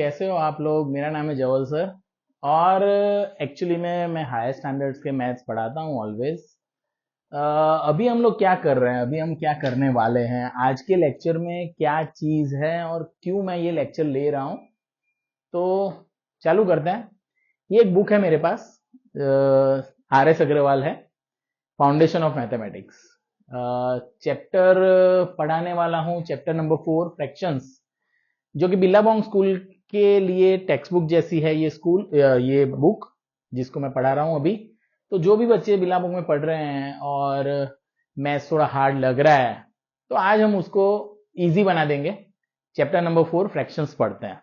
कैसे हो आप लोग। मेरा नाम है जवल सर और एक्चुअली मैं हायर स्टैंडर्ड्स के मैथ्स पढ़ाता हूँ ऑलवेज। अभी हम लोग क्या कर रहे हैं, अभी हम क्या करने वाले हैं, आज के लेक्चर में क्या चीज़ है और क्यों मैं ये लेक्चर ले रहा हूँ, तो चालू करते हैं। ये एक बुक है मेरे पास, RS अग्रवाल है, फाउंडेशन ऑफ मैथमेटिक्स। चैप्टर पढ़ाने वाला हूँ, चैप्टर नंबर 4 फ्रैक्शंस, जो कि बिल्लाबोंग स्कूल के लिए टेक्स्ट बुक जैसी है ये बुक जिसको मैं पढ़ा रहा हूँ अभी। तो जो भी बच्चे बिल्लाबोंग में पढ़ रहे हैं और मैथ्स थोड़ा हार्ड लग रहा है, तो आज हम उसको इजी बना देंगे। चैप्टर नंबर 4 फ्रैक्शंस पढ़ते हैं।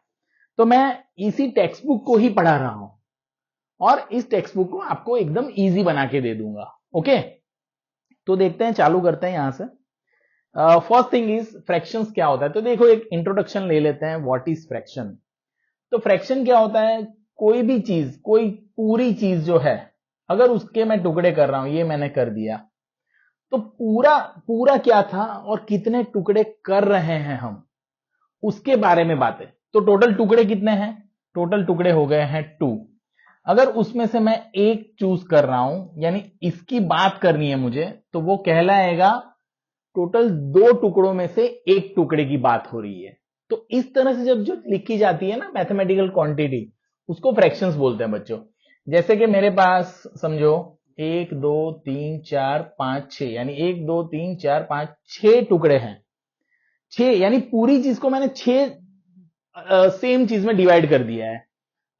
तो मैं इसी टेक्स्ट बुक को ही पढ़ा रहा हूं और इस टेक्स्ट बुक को आपको एकदम इजी बना के दे दूंगा। ओके, तो देखते हैं, चालू करते हैं यहां से। फर्स्ट थिंग इज फ्रैक्शंस क्या होता है। तो देखो, एक इंट्रोडक्शन ले लेते हैं, व्हाट इज फ्रैक्शन। तो फ्रैक्शन क्या होता है, कोई भी चीज, कोई पूरी चीज जो है, अगर उसके मैं टुकड़े कर रहा हूं, ये मैंने कर दिया, तो पूरा पूरा क्या था और कितने टुकड़े कर रहे हैं हम, उसके बारे में बात है। तो टोटल टुकड़े कितने हैं, टोटल टुकड़े हो गए हैं 2। अगर उसमें से मैं एक चूज कर रहा हूं, यानी इसकी बात करनी है मुझे, तो वो कहलाएगा टोटल 2 टुकड़ों में से एक टुकड़े की बात हो रही है। तो इस तरह से जब जो लिखी जाती है ना मैथमेटिकल क्वांटिटी, उसको फ्रैक्शंस बोलते हैं बच्चों। जैसे कि मेरे पास समझो 1 2 3 4 5 6, यानी 1 2 3 4 5 6 टुकड़े हैं। 6 यानी पूरी चीज को मैंने 6 सेम चीज में डिवाइड कर दिया है।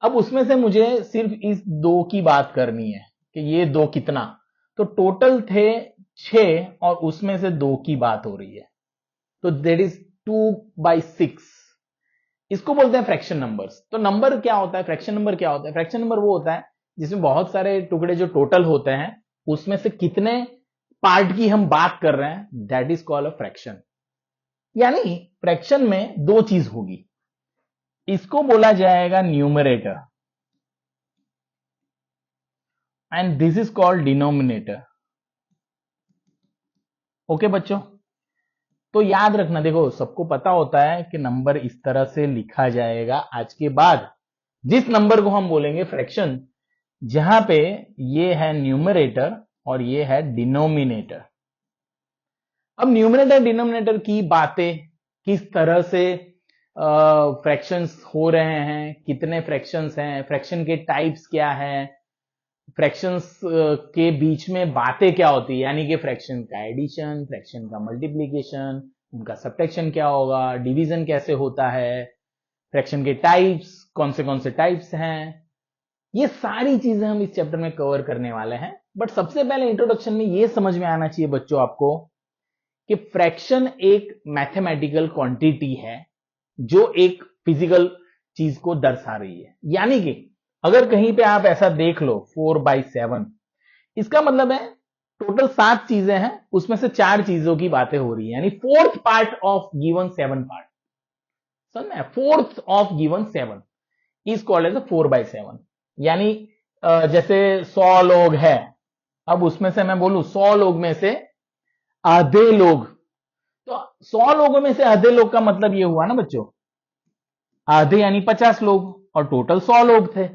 अब उसमें से मुझे सिर्फ इस 2 की बात करनी है कि ये 2 कितना, तो टोटल थे 6 और उसमें से 2 की बात हो रही है, तो दैट इज 2/6। इसको बोलते हैं फ्रैक्शन नंबर्स। तो नंबर क्या होता है, फ्रैक्शन नंबर क्या होता है, फ्रैक्शन नंबर वो होता है जिसमें बहुत सारे टुकड़े जो टोटल होते हैं, उसमें से कितने पार्ट की हम बात कर रहे हैं, that is called a fraction. यानी फ्रैक्शन में 2 चीज होगी, इसको बोला जाएगा numerator and this is called denominator. Okay बच्चों, तो याद रखना, देखो सबको पता होता है कि नंबर इस तरह से लिखा जाएगा। आज के बाद जिस नंबर को हम बोलेंगे फ्रैक्शन, जहां पे ये है न्यूमरेटर और ये है डिनोमिनेटर। अब न्यूमरेटर डिनोमिनेटर की बातें, किस तरह से फ्रैक्शंस हो रहे हैं, कितने फ्रैक्शंस हैं, फ्रैक्शन के टाइप्स क्या है, फ्रैक्शंस के बीच में बातें क्या होती है, यानी कि फ्रैक्शन का एडिशन, फ्रैक्शन का मल्टीप्लीकेशन, उनका सब्ट्रैक्शन क्या होगा, डिवीजन कैसे होता है, फ्रैक्शन के टाइप्स कौन से टाइप्स हैं, ये सारी चीजें हम इस चैप्टर में कवर करने वाले हैं। बट सबसे पहले इंट्रोडक्शन में ये समझ में आना चाहिए बच्चों आपको कि फ्रैक्शन एक मैथमेटिकल क्वांटिटी है जो एक फिजिकल चीज को दर्शा रही है। यानी कि अगर कहीं पे आप ऐसा देख लो 4/7, इसका मतलब है टोटल 7 चीजें हैं, उसमें से 4 चीजों की बातें हो रही है, यानी fourth part of given 7 part, समझ में, fourth of given 7 is called as 4/7। यानी जैसे 100 लोग हैं, अब उसमें से मैं बोलूं 100 लोग में से आधे लोग, तो 100 लोगों में से आधे लोग का मतलब ये हुआ ना बच्चों, आधे यानी 50 लोग, और टोटल 100 लोग थे,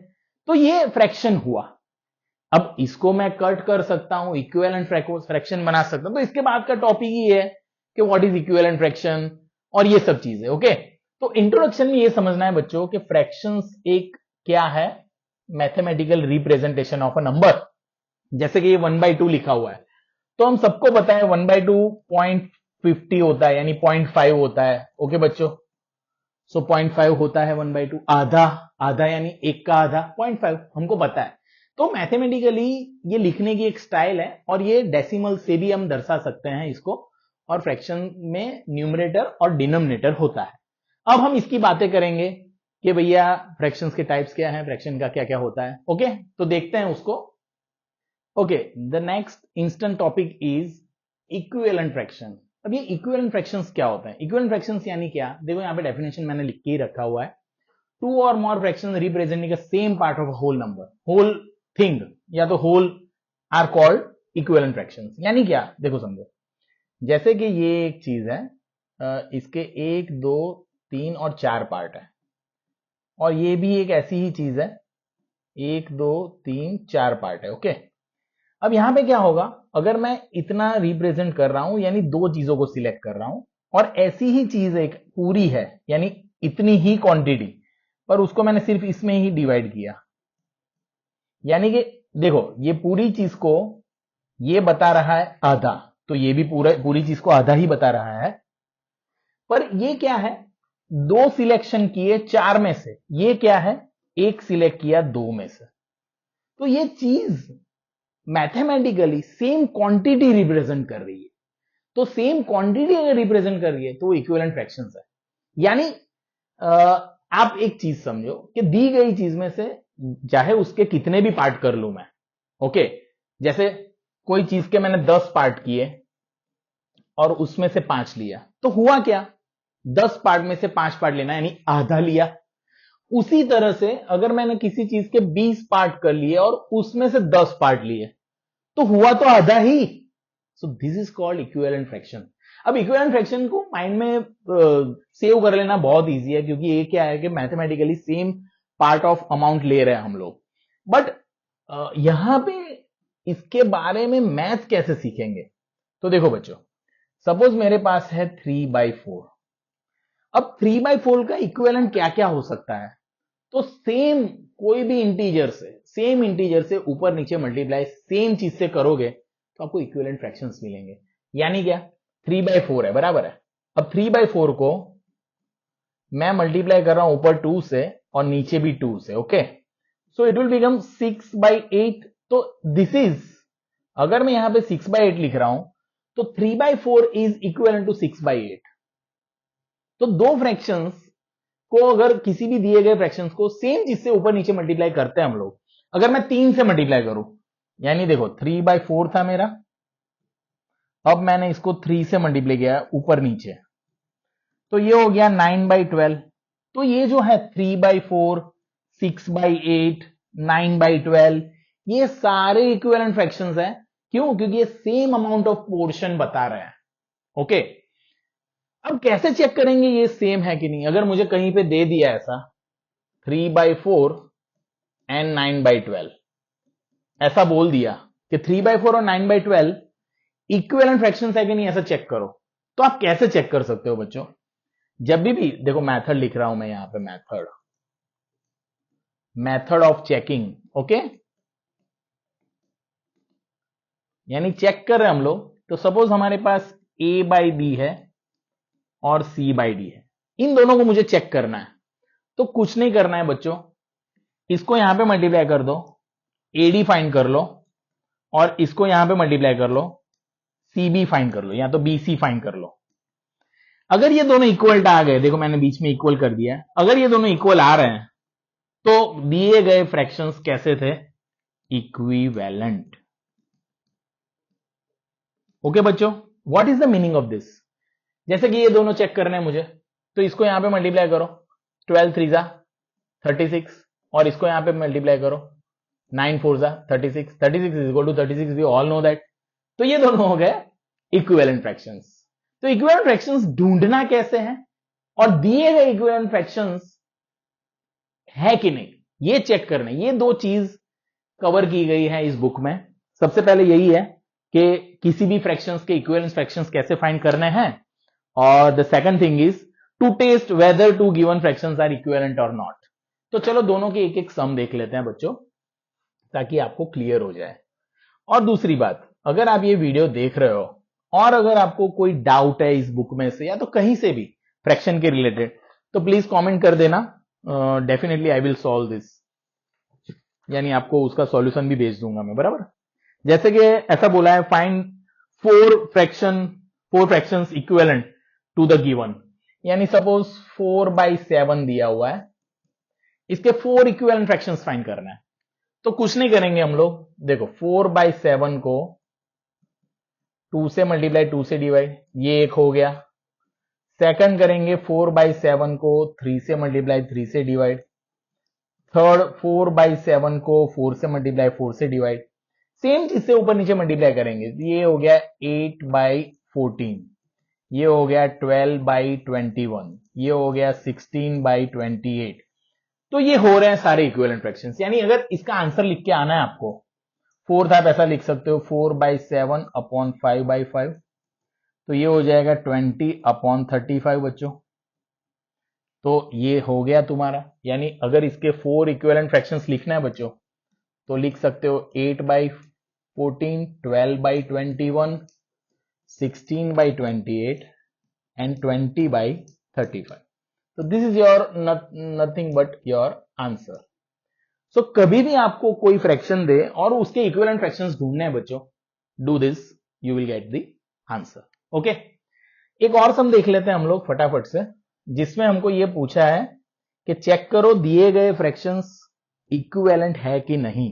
तो ये फ्रैक्शन हुआ। अब इसको मैं कट कर सकता हूं, इक्विवेलेंट फ्रैक्शन बना सकता हूं। तो इसके बाद का टॉपिक ही है कि व्हाट इज इक्विवेलेंट फ्रैक्शन और ये सब चीजें। ओके, तो इंट्रोडक्शन में ये समझना है बच्चों कि फ्रैक्शंस एक क्या है, mathematical representation of a number. जैसे कि ये 1/2 लिखा हुआ है, तो हम सबको पता है 1/2 0.50 होता है, यानी 0.5 होता है। ओके बच्चों, सो 0.5 होता है 1/2। आधा, आधा यानी एक का आधा 0.5, हमको पता है। तो मैथमेटिकली ये लिखने की एक स्टाइल है, और ये डेसिमल से भी हम दर्शा सकते हैं इसको, और फ्रैक्शन में न्यूमरेटर और डिनोमिनेटर होता है। अब हम इसकी बातें करेंगे कि भैया फ्रैक्शंस के टाइप्स क्या हैं, फ्रैक्शन का क्या क्या होता है। ओके, तो देखते हैं उसको। Okay, the next instant topic is equivalent fraction. अब ये इक्विवेलेंट फ्रैक्शंस क्या होते हैं, इक्विवेलेंट फ्रैक्शंस यानी क्या, देखो यहाँ पे डेफिनेशन मैंने लिख के ही रखा हुआ है। 2 or more fractions representing a same part of a whole number, whole thing या तो whole are called equivalent fractions। यानी क्या, देखो समझो, जैसे कि ये एक चीज है, इसके 1 2 3 और 4 पार्ट है, और ये भी एक ऐसी ही चीज है, 1 2 3 4 पार्ट है। ओके, अब यहां पे क्या होगा, अगर मैं इतना रिप्रेजेंट कर रहा हूं यानी दो चीजों को सिलेक्ट कर रहा हूं, और ऐसी ही चीज एक पूरी है यानी इतनी ही क्वांटिटी, पर उसको मैंने सिर्फ इसमें ही डिवाइड किया, यानी कि देखो ये पूरी चीज को ये बता रहा है आधा, तो ये भी पूरी चीज को आधा ही बता रहा है। पर ये क्या है, दो सिलेक्शन किए 4 में से, ये क्या है, एक सिलेक्ट किया 2 में से। तो ये चीज मैथमेटिकली सेम क्वांटिटी रिप्रेजेंट कर रही है। तो सेम क्वांटिटी अगर रिप्रेजेंट कर रही है तो वो इक्विवेलेंट फ्रैक्शंस है। यानी आप एक चीज समझो कि दी गई चीज में से चाहे उसके कितने भी पार्ट कर लूं मैं, ओके, जैसे कोई चीज के मैंने 10 पार्ट किए और उसमें से 5 लिया, तो हुआ क्या, 10 पार्ट में से 5 पार्ट लेना यानी आधा लिया। उसी तरह से अगर मैंने किसी चीज के 20 पार्ट कर लिए और उसमें से 10 पार्ट लिए, तो हुआ तो आधा ही। So this is called equivalent fraction. अब इक्विवेलेंट फ्रैक्शन को माइंड में सेव कर लेना बहुत इजी है, क्योंकि ये क्या है कि mathematically same part of amount ले रहे हैं हम लोग। बट यहां पे इसके बारे में मैथ कैसे सीखेंगे, तो देखो बच्चों, सपोज मेरे पास है 3/4। अब 3/4 का इक्विवेलेंट क्या क्या हो सकता है, तो सेम कोई भी इंटीजर से, सेम इंटीजर से ऊपर नीचे मल्टीप्लाई सेम चीज से करोगे तो आपको इक्विवेलेंट फ्रैक्शंस मिलेंगे। यानी क्या, 3/4 है, बराबर है। अब 3/4 को मैं मल्टीप्लाई कर रहा हूं ऊपर 2 से और नीचे भी 2 से। Okay, so it will become 6/8। तो दिस इज, अगर मैं यहां पे 6/8 लिख रहा हूं तो 3/4 इज इक्विवेलेंट टू 6/8। तो दो फ्रैक्शंस को, अगर किसी भी दिए गए फ्रैक्शंस को सेम चीज से ऊपर नीचे मल्टीप्लाई करते हैं हम लोग, अगर मैं 3 से मल्टीप्लाई करूं, यानी देखो 3/4 था मेरा, अब मैंने इसको 3 से मल्टीप्लाई किया ऊपर नीचे, तो ये हो गया 9/12। तो ये जो है 3/4, 6/8, 9/12, ये सारे इक्विवेलेंट फ्रैक्शंस हैं। क्यों, क्योंकि ये सेम अमाउंट ऑफ पोर्शन बता रहे हैं। ओके, अब कैसे चेक करेंगे ये सेम है कि नहीं, अगर मुझे कहीं पे दे दिया ऐसा 3/4 एंड 9/12, ऐसा बोल दिया कि 3/4 और 9/12 इक्विवेलेंट फ्रैक्शंस है कि नहीं, ऐसा चेक करो, तो आप कैसे चेक कर सकते हो बच्चों, जब भी देखो मेथड लिख रहा हूं मैं यहां पे, मेथड ऑफ चेकिंग। ओके, यानी चेक कर रहे हैं हम लोग, तो सपोज हमारे पास A/B है और C/D है, इन दोनों को मुझे चेक करना है। तो कुछ नहीं करना है बच्चों, इसको यहां पे मल्टीप्लाई कर दो, AD फाइंड कर लो, और इसको यहां पे मल्टीप्लाई कर लो, CB फाइंड कर लो, या तो BC फाइंड कर लो। अगर ये दोनों इक्वल आ गए, देखो मैंने बीच में इक्वल कर दिया, अगर ये दोनों इक्वल आ रहे हैं तो दिए गए फ्रैक्शंस कैसे थे, इक्विवेलेंट। ओके बच्चों, what is the meaning of this, जैसे कि ये दोनों चेक करने हैं मुझे, तो इसको यहां पे मल्टीप्लाई करो, 12 3 जा 36, और इसको यहां पे मल्टीप्लाई करो, 9 4 जा 36, 36 is equal to 36, we all know that. तो ये दोनों हो गए इक्विवेलेंट फ्रैक्शंस। तो इक्विवेलेंट फ्रैक्शंस ढूंढना कैसे है, और दिए गए इक्विवेलेंट फ्रैक्शंस है कि नहीं, ये चेक करना, ये दो चीज कवर की गई है इस बुक में। सबसे पहले यही है कि किसी भी फ्रैक्शंस के इक्विवेलेंट फ्रैक्शंस कैसे फाइंड करने हैं, और the second thing is to test whether two given fractions are equivalent और नॉट। तो चलो दोनों के एक एक सम देख लेते हैं बच्चों, ताकि आपको क्लियर हो जाए। और दूसरी बात, अगर आप ये वीडियो देख रहे हो और अगर आपको कोई डाउट है इस बुक में से या तो कहीं से भी फ्रैक्शन के रिलेटेड, तो प्लीज कमेंट कर देना, definitely I will solve this, यानी आपको उसका सॉल्यूशन भी भेज दूंगा मैं, बराबर। जैसे कि ऐसा बोला है, find four fractions equivalent to the given, यानी सपोज 4/7 दिया हुआ है, इसके 4 इक्विवेलेंट फ्रैक्शंस फाइंड करना है। तो कुछ नहीं करेंगे हम लोग, देखो 4/7 को 2 से मल्टीप्लाई 2 से डिवाइड, ये एक हो गया। सेकंड करेंगे 4/7 को 3 से मल्टीप्लाई 3 से डिवाइड। थर्ड 4/7 को 4 से मल्टीप्लाई 4 से डिवाइड। सेम चीज से ऊपर नीचे मल्टीप्लाई करेंगे, ये हो गया 8/14, ये हो गया 12/21, ये हो गया 16/28। तो ये हो रहे हैं सारे इक्विवेलेंट फ्रैक्शंस। यानी अगर इसका आंसर लिख के आना है आपको, फोर्थ आप ऐसा लिख सकते हो 4/7 अपॉन 5/5, तो ये हो जाएगा 20/35 बच्चों। तो ये हो गया तुम्हारा। यानी अगर इसके 4 इक्विवेलेंट फ्रैक्शंस लिखना है बच्चों, तो लिख सकते हो 8/14, 12/21, 16/28 and 20/35. So this is your nothing but your answer. So कभी भी आपको कोई फ्रैक्शन दे और उसके इक्विवेलेंट फ्रैक्शंस ढूंढने हैं बच्चों, do this, you will get the answer. Okay, एक और सम देख लेते हैं हम लोग फटाफट से, जिसमें हमको ये पूछा है कि चेक करो दिए गए फ्रैक्शंस इक्विवेलेंट है कि नहीं।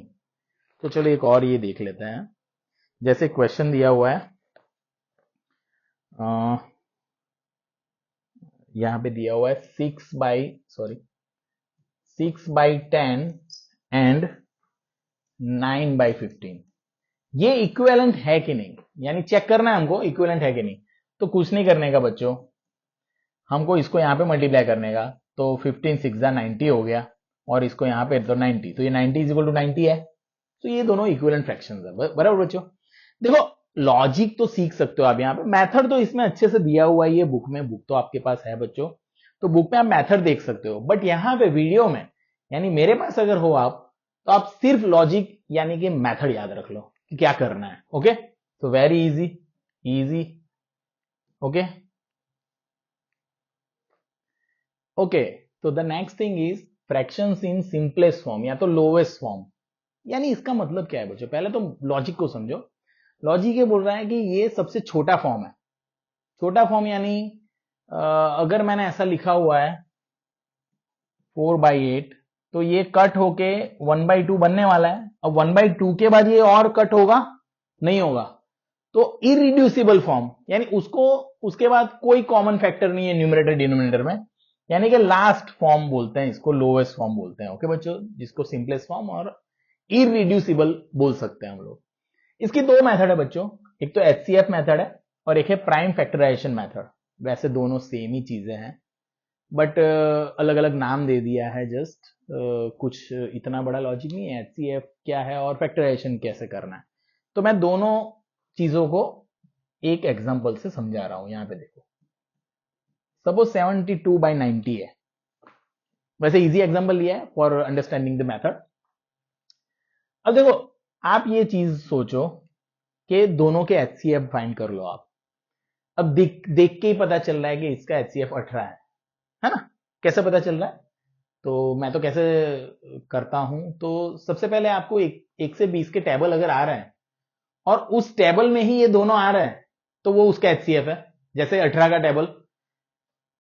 तो चलो एक और ये देख लेते हैं। जैसे क्वेश्चन दिया हुआ है, यहां पे दिया हुआ है 6/10 एंड 9/15। ये इक्विवेलेंट है कि नहीं, यानी चेक करना है हमको इक्विवेलेंट है कि नहीं। तो कुछ नहीं करने का बच्चों, हमको इसको यहां पे मल्टीप्लाई करने का। तो 15 6 90 हो गया, और इसको यहां पे तो 90, तो ये 90 इज इक्वल टू 90 है। तो ये दोनों इक्विवेलेंट फ्रैक्शंस है। बराबर बच्चों, देखो लॉजिक तो सीख सकते हो आप यहाँ पे, मेथड तो इसमें अच्छे से दिया हुआ है। ये बुक में, बुक तो आपके पास है बच्चों, तो बुक में आप मेथड देख सकते हो। बट यहाँ पे वीडियो में, यानी मेरे पास अगर हो आप, तो आप सिर्फ लॉजिक यानी कि मेथड याद रख लो कि क्या करना है। ओके, तो very easy easy. Okay okay, तो the next thing is fractions in simplest form या तो लोवेस्ट फॉर्म। यानी इसका मतलब क्या है बच्चों, पहले तो लॉजिक को समझो। लॉजिक ये बोल रहा है कि ये सबसे छोटा फॉर्म है। छोटा फॉर्म यानी अगर मैंने ऐसा लिखा हुआ है 4/8, तो ये कट होके 1/2 बनने वाला है। अब 1/2 के बाद ये और कट होगा, नहीं होगा। तो इरिड्यूसिबल फॉर्म, यानी उसको उसके बाद कोई कॉमन फैक्टर नहीं है न्यूमरेटर डिनोमिनेटर में, यानी कि लास्ट फॉर्म बोलते हैं इसको, लोवेस्ट फॉर्म बोलते हैं। ओके बच्चों, जिसको सिंपलेस्ट फॉर्म और इरिड्यूसिबल बोल सकते हैं हम लोग। इसकी दो मेथड है बच्चों, एक तो HCF मेथड है और एक है प्राइम फैक्टराइजेशन मेथड। वैसे दोनों सेम ही चीजें हैं, बट अलग अलग नाम दे दिया है जस्ट। कुछ इतना बड़ा लॉजिक नहीं है। HCF क्या है और फैक्टराइजेशन कैसे करना है, तो मैं दोनों चीजों को एक एग्जांपल से समझा रहा हूं। यहां पे देखो, सपोज 72/90 है। वैसे इजी एग्जांपल लिया है फॉर अंडरस्टैंडिंग द मेथड। अब देखो, आप ये चीज सोचो कि दोनों के HCF फाइंड कर लो आप। अब देख के ही पता चल रहा है कि इसका HCF 18 है ना। कैसे पता चल रहा है, तो मैं तो कैसे करता हूं, तो सबसे पहले आपको 1 से 20 के टेबल अगर आ रहे हैं और उस टेबल में ही ये दोनों आ रहे हैं, तो वो उसका HCF है। जैसे 18 का टेबल,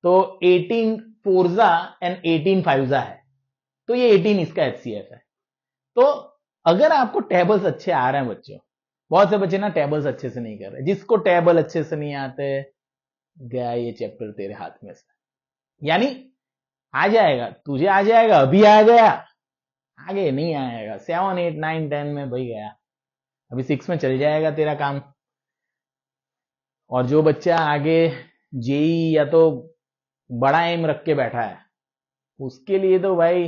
तो 18 4 एंड 18 5 है, तो ये 18 इसका HCF है। तो अगर आपको टेबल्स अच्छे आ रहे हैं बच्चों, बहुत से बच्चे ना टेबल्स अच्छे से नहीं कर रहे। जिसको टेबल अच्छे से नहीं आते, गया ये चैप्टर तेरे हाथ में से। यानी आ जाएगा, तुझे आ जाएगा, अभी आ गया, आगे नहीं आएगा। 7 8 9 10 में भाई गया, अभी 6 में चल जाएगा तेरा काम। और जो बच्चा आगे जेई या तो बड़ा एम रख के बैठा है, उसके लिए तो भाई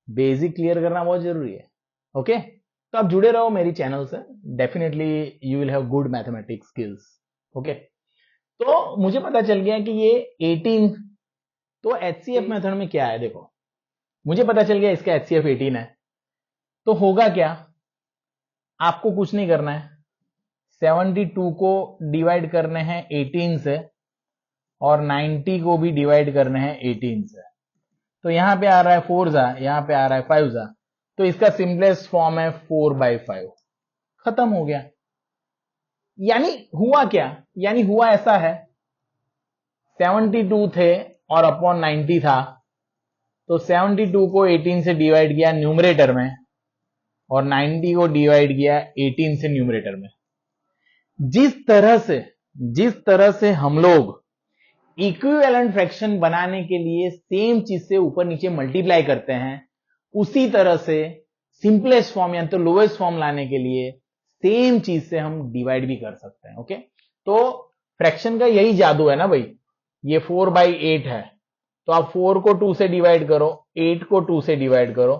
बेसिक क्लियर करना बहुत जरूरी है। ओके, तो आप जुड़े रहो मेरी चैनल से, definitely you will have good mathematics skills. Okay, तो मुझे पता चल गया कि ये 18, तो HCF मेथड में क्या है, देखो मुझे पता चल गया इसका HCF 18 है। तो होगा क्या, आपको कुछ नहीं करना है, 72 को डिवाइड करने हैं 18 से और 90 को भी डिवाइड करने हैं 18 से। तो यहां पे आ रहा है 4 यहां पे आ रहा है 5 तो इसका सिंपलेस्ट फॉर्म है 4/5। खत्म हो गया। यानी हुआ क्या, यानी हुआ ऐसा है, 72 थे और अपॉन 90 था, तो 72 को 18 से डिवाइड किया न्यूमरेटर में और 90 को डिवाइड किया 18 से न्यूमरेटर में। जिस तरह से हम लोग इक्विवेलेंट फ्रैक्शन बनाने के लिए सेम चीज से ऊपर नीचे मल्टीप्लाई करते हैं, उसी तरह से सिंपलेस्ट फॉर्म या तो लोएस्ट फॉर्म लाने के लिए सेम चीज से हम डिवाइड भी कर सकते हैं। ओके, तो फ्रैक्शन का यही जादू है ना भाई। ये 4/8 है, तो आप 4 को 2 से डिवाइड करो, 8 को 2 से डिवाइड करो,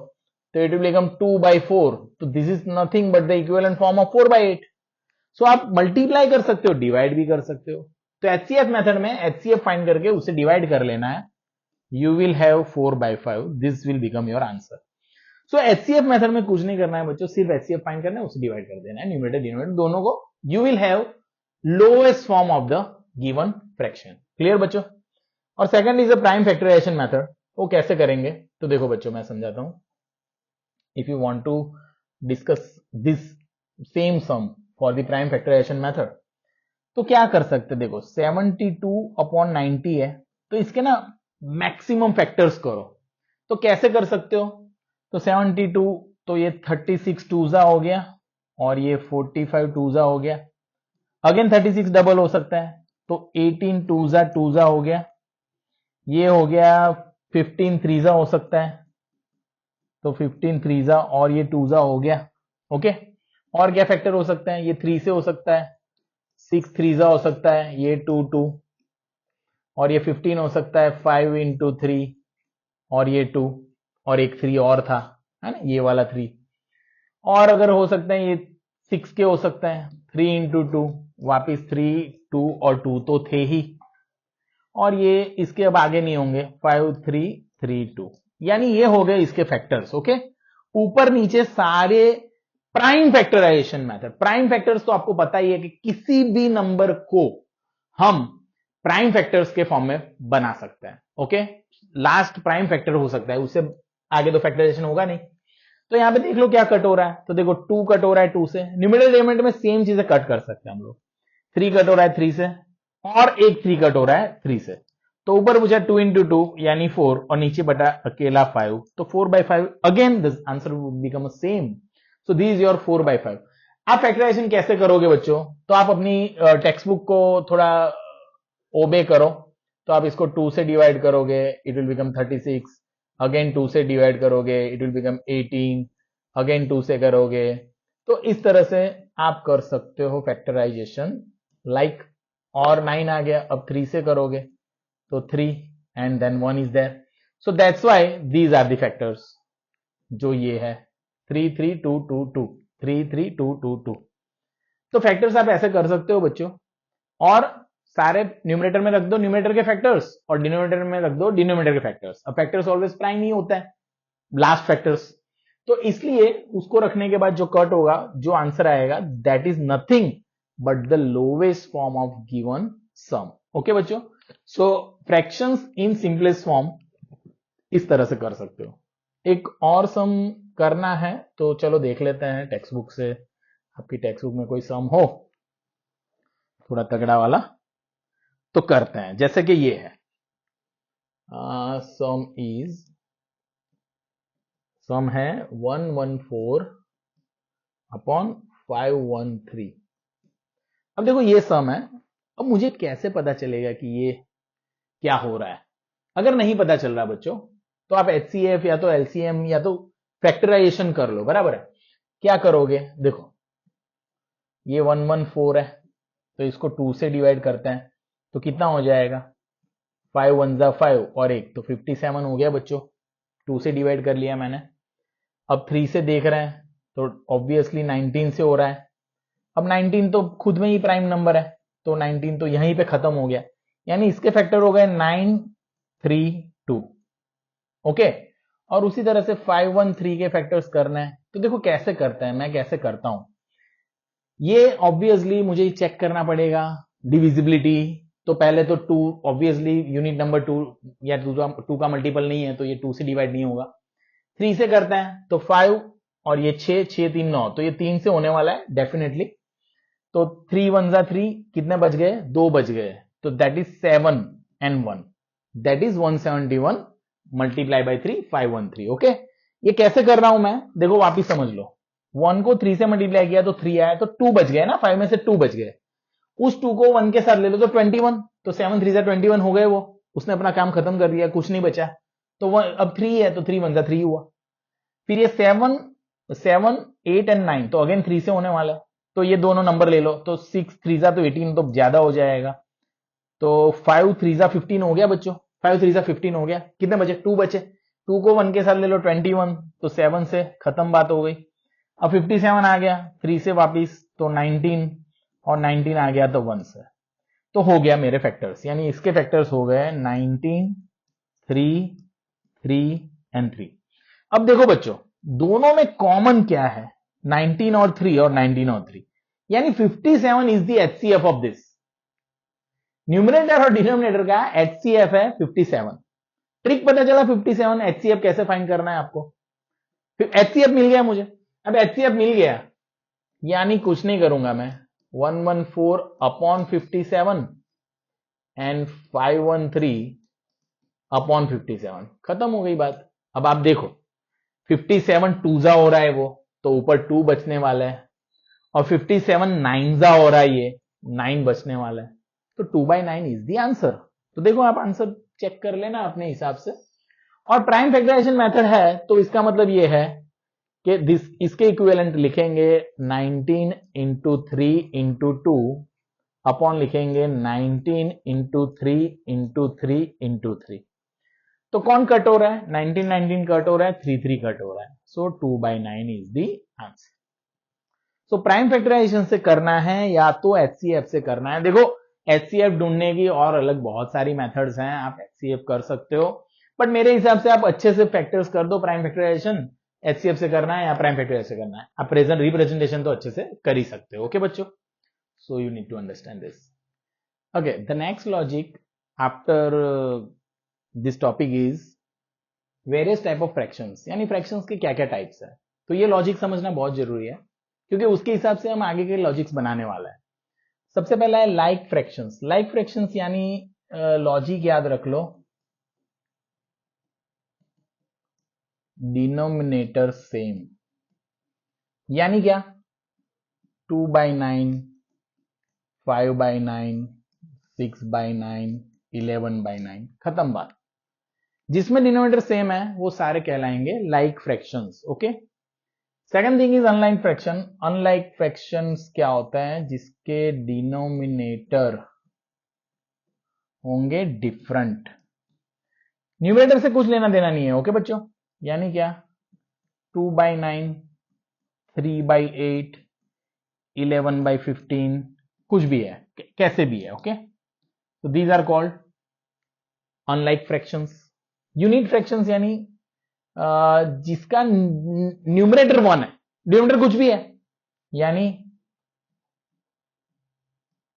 तो इट विल बिकम 2/4। तो this is nothing but the equivalent form of 4/8। सो आप मल्टीप्लाई कर सकते हो, डिवाइड भी कर सकते हो। तो एचसीएफ मेथड में एचसीएफ फाइंड करके उसे डिवाइड कर लेना है, you will have 4/5, this will become your answer. So HCF method में कुछ नहीं करना है बच्चों, सिर्फ एचसीएफ फाइंड करना है, उसे डिवाइड कर देना है, न्यूमरेटर डिनोमिनेटर दोनों को, you will have lowest form of the given fraction. Clear बच्चों? और second is a prime factorization method. वो कैसे करेंगे? तो देखो बच्चों मैं समझाता हूं। If you want to discuss this same sum for the prime factorization method, तो क्या कर सकते? देखो 72/90 है, तो इसके ना मैक्सिमम फैक्टर्स करो। तो कैसे कर सकते हो? तो 72, तो ये 36 टूजा हो गया, और ये 45 टूजा हो गया। अगेन 36 डबल हो सकता है, तो 18 टूजा हो गया। ये हो गया 15 थ्रीजा हो सकता है, तो 15 थ्रीजा, और ये टूजा हो गया। ओके, और क्या फैक्टर हो सकता है? ये 3 से हो सकता है, 6 थ्रीजा हो सकता है, ये 2, और ये 15 हो सकता है 5 into 3, और ये 2, और एक 3 और था, है ना, ये वाला 3। और अगर हो सकता है ये 6 के हो सकता है, 3 into 2, वापिस 3, 2 और 2 तो थे ही, और ये इसके अब आगे नहीं होंगे, 5, 3, 3, 2, यानी ये हो गए इसके फैक्टर्स। ओके, ऊपर नीचे सारे prime factorization method. Prime factors तो आपको पता ही है कि किसी भी नंबर को हम प्राइम फैक्टर्स के फॉर्म में बना सकते हैं। ओके, लास्ट प्राइम फैक्टर हो सकता है, उससे आगे तो फैक्टराइजेशन होगा नहीं। तो यहां पे देख लो क्या कट हो रहा है, तो देखो 2 कट हो रहा है 2 से, न्यूमरेटर डिनोमिनेटर में सेम चीजें कट कर सकते हैं हम लोग। 3 कट हो रहा है 3 से, और एक 3 कट हो रहा है 3 से, तो ऊपर पूछा 2 into 2 यानी 4, और नीचे बटा अकेला 5, तो 4/5। Again this answer will become same. So this is your 4/5। आप फैक्टराइजेशन कैसे करोगे बच्चों? तो आप अपनी टेक्स्ट बुक को थोड़ा ओबे करो। तो आप इसको 2 से डिवाइड करोगे, इट विल बिकम 36। अगेन 2 से डिवाइड करोगे, इट विल बिकम 18। अगेन 2 से करोगे, तो इस तरह से आप कर सकते हो फैक्टराइजेशन। लाइक, और 9 आ गया, अब 3 से करोगे तो 3 and then 1 is there. So that's why these are the factors, जो ये है 3, 3, 2, 2, 2, 3, 3, 2, 2, 2। तो फैक्टर्स आप ऐसे कर सकते हो बच्चों, और सारे न्यूमरेटर में रख दो न्यूमरेटर के फैक्टर्स, और डिनोमिनेटर में रख दो डिनोमिनेटर के फैक्टर्स। अब फैक्टर्स ऑलवेज प्राइम ही होता है, लास्ट फैक्टर्स, तो इसलिए उसको रखने के बाद जो कट होगा, जो आंसर आएगा, that is nothing but the lowest form of given sum. Okay बच्चों, so fractions in simplest form इस तरह से कर सकते हो। एक और सम करना है, तो चलो देख लेते हैं टेक्स्ट बुक से। आपकी टेक्स्ट बुक में कोई सम हो थोड़ा तगड़ा वाला, तो करते हैं। जैसे कि ये है, सम है 114/513। अब देखो ये सम है, अब मुझे कैसे पता चलेगा कि ये क्या हो रहा है? अगर नहीं पता चल रहा बच्चों, तो आप एचसीएफ या तो एलसीएम या तो फैक्टराइजेशन कर लो, बराबर है। क्या करोगे? देखो ये 114 है, तो इसको 2 से डिवाइड करते हैं, तो कितना हो जाएगा? 5 1 जा 5 और 1, तो 57 हो गया बच्चों। 2 से डिवाइड कर लिया मैंने। अब 3 से देख रहे हैं, तो ऑब्वियसली 19 से हो रहा है। अब 19 तो खुद में ही प्राइम नंबर है, तो 19 तो यहीं पे खत्म हो गया, यानी इसके फैक्टर हो गए 9, 3, 2। ओके, और उसी तरह से 5 1 3 के फैक्टर्स करना है। तो देखो कैसे करते हैं, मैं कैसे करता हूं। ये ऑब्वियसली मुझे चेक करना पड़ेगा डिविजिबिलिटी। तो पहले तो 2, ऑब्वियसली यूनिट नंबर 2 या 2 का मल्टीपल नहीं है, तो ये 2 से डिवाइड नहीं होगा। 3 से करते हैं, तो 5 और ये 6, 6 3 9, तो ये 3 से होने वाला है डेफिनेटली। तो 3 1 जा 3, कितने बच गए? 2 बच गए, तो that is 7 and 1, that is 171 multiply by 3, 513। Okay, ये कैसे कर रहा हूं मैं? देखो वापिस समझ लो, 1 को 3 से मल्टीप्लाई किया तो 3 आया, तो 2 बच गए ना, 5 में से 2 बच गए। उस 2 को 1 के साथ ले लो तो 21, तो 7 3 21 हो गए, वो उसने अपना काम खत्म कर दिया, कुछ नहीं बचा। तो अब 3 है, तो 3 1 जा 3 हुआ। फिर ये 7 7 8 एंड 9, तो अगेन 3 से होने वाला है, तो ये दोनों नंबर ले लो, तो 6 3 जा तो 18, तो ज्यादा हो जाएगा, तो 5 3 जा 15 हो गया बच्चों। 5 3 सा 15 हो गया, कितने बचे? 2 बचे, 2 को 1 के साथ ले लो 21, तो 7 से खत्म बात हो गई। अब 57 आ गया 3 से वापिस तो 19, और 19 आ गया तो 1 से, तो हो गया मेरे फैक्टर्स, यानी इसके फैक्टर्स हो गए 19, 3, 3 एंड 3। अब देखो बच्चों, दोनों में कॉमन क्या है? 19 और 3 और 19 और 3, यानी 57 is the HCF of this. Numerator और डिनोमिनेटर का एचसीएफ है 57। ट्रिक पता चला 57 एचसीएफ कैसे फाइंड करना है आपको। एचसीएफ मिल गया मुझे। अब एचसीएफ मिल गया यानी कुछ नहीं करूंगा मैं, 114 अपॉन 57 एंड 513 अपॉन 57, खत्म हो गई बात। अब आप देखो 57 टूजा हो रहा है वो, तो ऊपर 2 बचने वाला है, और 57 नाइनजा हो रहा है, ये 9 बचने वाला है, तो 2/9 इज द आंसर। तो देखो आप आंसर चेक कर लेना अपने हिसाब से। और प्राइम फैक्टराइजेशन मेथड है तो इसका मतलब ये है कि इसके इक्विवेलेंट लिखेंगे 19 इंटू 3 इंटू 2 अपॉन लिखेंगे 19 इंटू 3 इंटू 3 इंटू 3। तो कौन कट हो रहा है? 19 19 कट हो रहा है, 3 3 कट हो रहा है, so 2/9 is the answer. So prime factorization से करना है या तो एचसीएफ से करना है। देखो एचसीएफ ढूंढने की और अलग बहुत सारी मेथड्स हैं, आप एचसीएफ कर सकते हो, बट मेरे हिसाब से आप अच्छे से फैक्टर्स कर दो प्राइम फैक्टराइजेशन। एचसीएफ से करना है या प्राइम फैक्टराइजेशन से करना है, आप प्रेजेंट रिप्रेजेंटेशन तो अच्छे से कर ही सकते हो। ओके बच्चों, so you need to understand this. Okay, the next logic after this topic is various type of fractions, यानी फ्रैक्शंस के क्या क्या टाइप्स है। तो ये लॉजिक समझना बहुत जरूरी है, क्योंकि उसके हिसाब से हम आगे के लॉजिक्स बनाने वाला है। सबसे पहला है लाइक फ्रैक्शंस। लाइक फ्रैक्शंस यानी लॉजिक याद रख लो, डिनोमिनेटर सेम, यानी क्या? 2/9, 5/9, 6/9, 11/9, खत्म बात। जिसमें डिनोमिनेटर सेम है वो सारे कहलाएंगे like fractions. Okay, second thing is unlike fraction. Unlike fractions क्या होता है? जिसके डिनोमिनेटर होंगे डिफरेंट, न्यूमरेटर से कुछ लेना देना नहीं है। ओके बच्चों, यानी क्या? 2/9, 3/8, 11/15, कुछ भी है, कैसे भी है। ओके, तो these are called unlike fractions. Unit fractions यानी जिसका न्यूमरेटर 1 है, डिनोमिनेटर कुछ भी है, यानी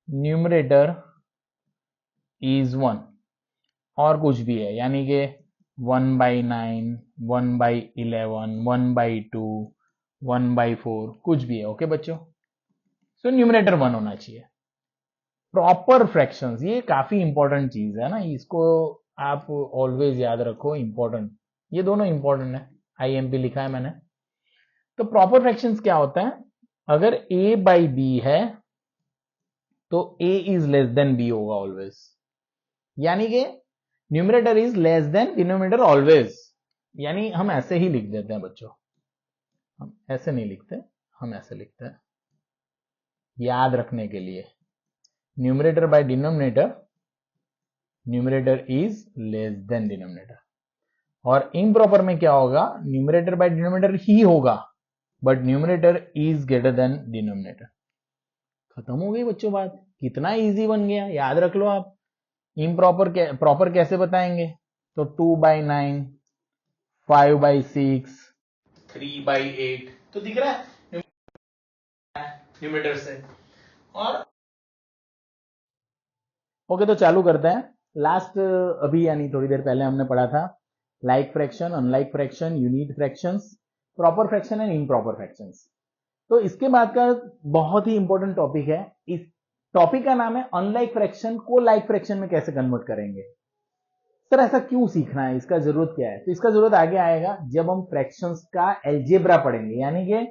न्यूमरेटर इज 1 और कुछ भी है, यानी कि 1/9, 1/11, 1/2, 1/4, कुछ भी है। ओके बच्चों, सो न्यूमरेटर 1 होना चाहिए। प्रॉपर फ्रैक्शंस, ये काफी इंपॉर्टेंट चीज है ना, इसको आप ऑलवेज याद रखो, इंपॉर्टेंट, ये दोनों इंपॉर्टेंट है, आईएमपी लिखा है मैंने। तो प्रॉपर फ्रैक्शंस क्या होता है? अगर a/b है तो a is less than b होगा ऑलवेज, यानी कि numerator is less than denominator always. यानी हम ऐसे ही लिख देते हैं बच्चों, हम ऐसे नहीं लिखते, हम ऐसे लिखते हैं याद रखने के लिए, numerator by denominator, numerator is less than denominator. और इम्प्रॉपर में क्या होगा? न्यूमरेटर बाय डिनोमिनेटर ही होगा, but numerator is greater than denominator. खत्म हो गई बच्चों बात, कितना इजी बन गया, याद रख लो आप। इम्प्रॉपर प्रॉपर कैसे बताएंगे? तो 2/9, 5/6, 3/8, तो दिख रहा है न्यूमरेटर से। और ओके, तो चालू करते हैं। लास्ट अभी यानी थोड़ी देर पहले हमने पढ़ा था like fraction, unlike fraction, unit fractions, proper fraction and improper fractions. तो इसके बाद का बहुत ही इंपॉर्टेंट टॉपिक है, इस टॉपिक का नाम है अनलाइक फ्रैक्शन को लाइक फ्रैक्शन में कैसे कन्वर्ट करेंगे। सर ऐसा क्यों सीखना है, इसका जरूरत क्या है? तो इसका जरूरत आगे आएगा जब हम फ्रैक्शंस का एल्जेब्रा पढ़ेंगे, यानी कि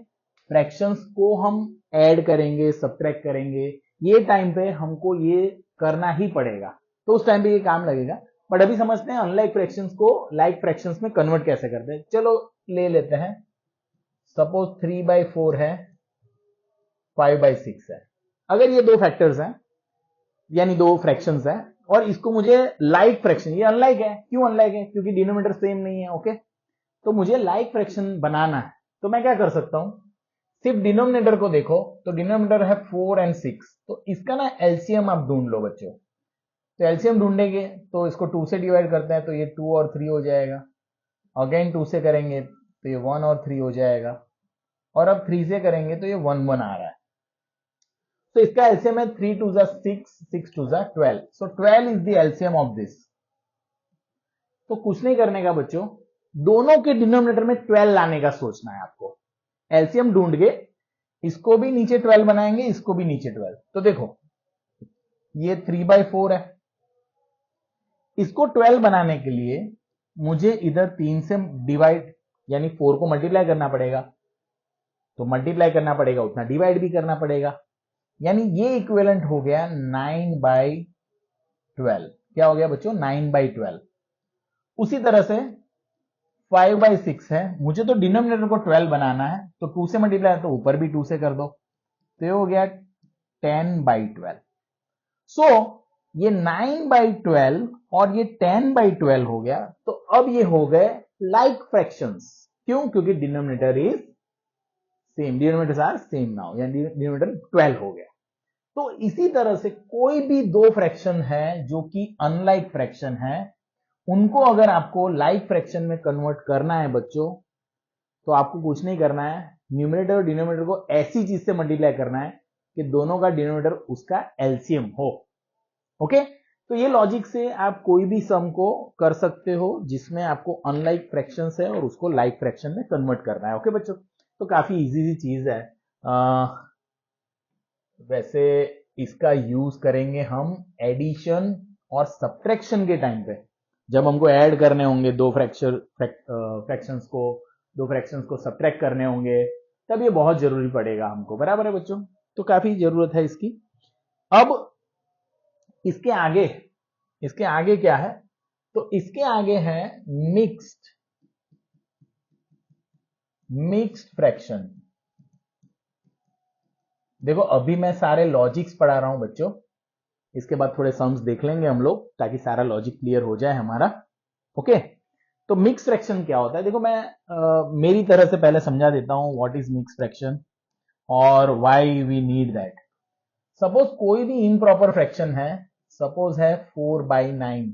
फ्रैक्शंस को हम ऐड करेंगे, सब्ट्रैक्ट करेंगे, ये टाइम पे हमको ये करना ही पड़ेगा, तो उस टाइम पे ये काम लगेगा। बट अभी समझते हैं अनलाइक फ्रैक्शंस को लाइक फ्रैक्शंस में कन्वर्ट कैसे करते हैं। चलो ले लेते हैं, सपोज 3/4 है, 5/6 है। अगर ये दो फैक्टर्स हैं, यानी दो फ्रैक्शंस हैं, और इसको मुझे लाइक फ्रैक्शन, ये अनलाइक है, क्यों अनलाइक है, क्योंकि डिनोमिनेटर सेम नहीं है। ओके, तो मुझे लाइक फ्रैक्शन बनाना है, तो मैं क्या कर सकता हूं, सिर्फ डिनोमिनेटर को देखो, तो डिनोमिनेटर है 4 और 6, तो इसका ना एलसीएम आप ढूंढ लो बच्चों। तो एलसीएम ढूंढेंगे तो इसको 2 से डिवाइड करते हैं, तो ये 2 और 3 हो जाएगा। अगेन 2 से करेंगे तो ये 1 और 3 हो जाएगा, और अब 3 से करेंगे तो ये 1 1 आ रहा है। तो इसका एलसीएम है 3 2 जा 6, 6 2 जा 12, सो 12 is the LCM of this. तो कुछ नहीं करने का बच्चों, दोनों के डिनोमिनेटर में 12 लाने का सोचना है आपको। एलसीएम ढूंढ के इसको भी नीचे 12 बनाएंगे, इसको भी नीचे 12। तो देखो ये 3/4 है, इसको 12 बनाने के लिए मुझे इधर 3 से डिवाइड यानी 4 को मल्टीप्लाई करना पड़ेगा, तो मल्टीप्लाई करना पड़ेगा उतना डिवाइड भी करना पड़ेगा, यानी ये इक्विवेलेंट हो गया 9/12। क्या हो गया बच्चों, 9/12। उसी तरह से 5/6 है, मुझे तो डिनोमिनेटर को 12 बनाना है, तो 2 से मल्टीप्लाई, तो ऊपर भी 2 से कर दो, तो ये हो गया 10/12। सो ये 9/12 और ये 10/12 हो गया, तो अब ये हो गए लाइक फ्रैक्शंस। क्यों, क्योंकि denominator is same, denominators are same now, यानी डिनोमिनेटर 12 हो गया। तो इसी तरह से कोई भी दो फ्रैक्शन है जो कि अनलाइक फ्रैक्शन है, उनको अगर आपको लाइक फ्रैक्शन में कन्वर्ट करना है बच्चों, तो आपको कुछ नहीं करना है, न्यूमरेटर और डिनोमिनेटर को ऐसी चीज से मल्टीप्लाई करना है कि दोनों का डिनोमिनेटर उसका एलसीएम हो। ओके, तो ये लॉजिक से आप कोई भी सम को कर सकते हो जिसमें आपको अनलाइक फ्रैक्शंस है और उसको लाइक फ्रैक्शन में कन्वर्ट करना है। ओके बच्चों, तो काफी इजी सी चीज है। वैसे इसका यूज करेंगे हम एडिशन और सब्ट्रैक्शन के टाइम पे, जब हमको ऐड करने होंगे दो फ्रैक्शंस को सब्ट्रैक्ट करने होंगे, तब ये बहुत जरूरी पड़ेगा हमको। बराबर है बच्चों, तो काफी जरूरत है इसकी। अब इसके आगे क्या है, तो इसके आगे है मिक्स्ड फ्रैक्शन। देखो अभी मैं सारे लॉजिक्स पढ़ा रहा हूं बच्चों, इसके बाद थोड़े सम्स देख लेंगे हम लोग ताकि सारा लॉजिक क्लियर हो जाए हमारा। ओके, तो मिक्स फ्रैक्शन क्या होता है, देखो मैं मेरी तरह से पहले समझा देता हूं व्हाट इज मिक्स फ्रैक्शन और why we need that. Suppose कोई भी इम्प्रॉपर फ्रैक्शन है, सपोज है 4/9,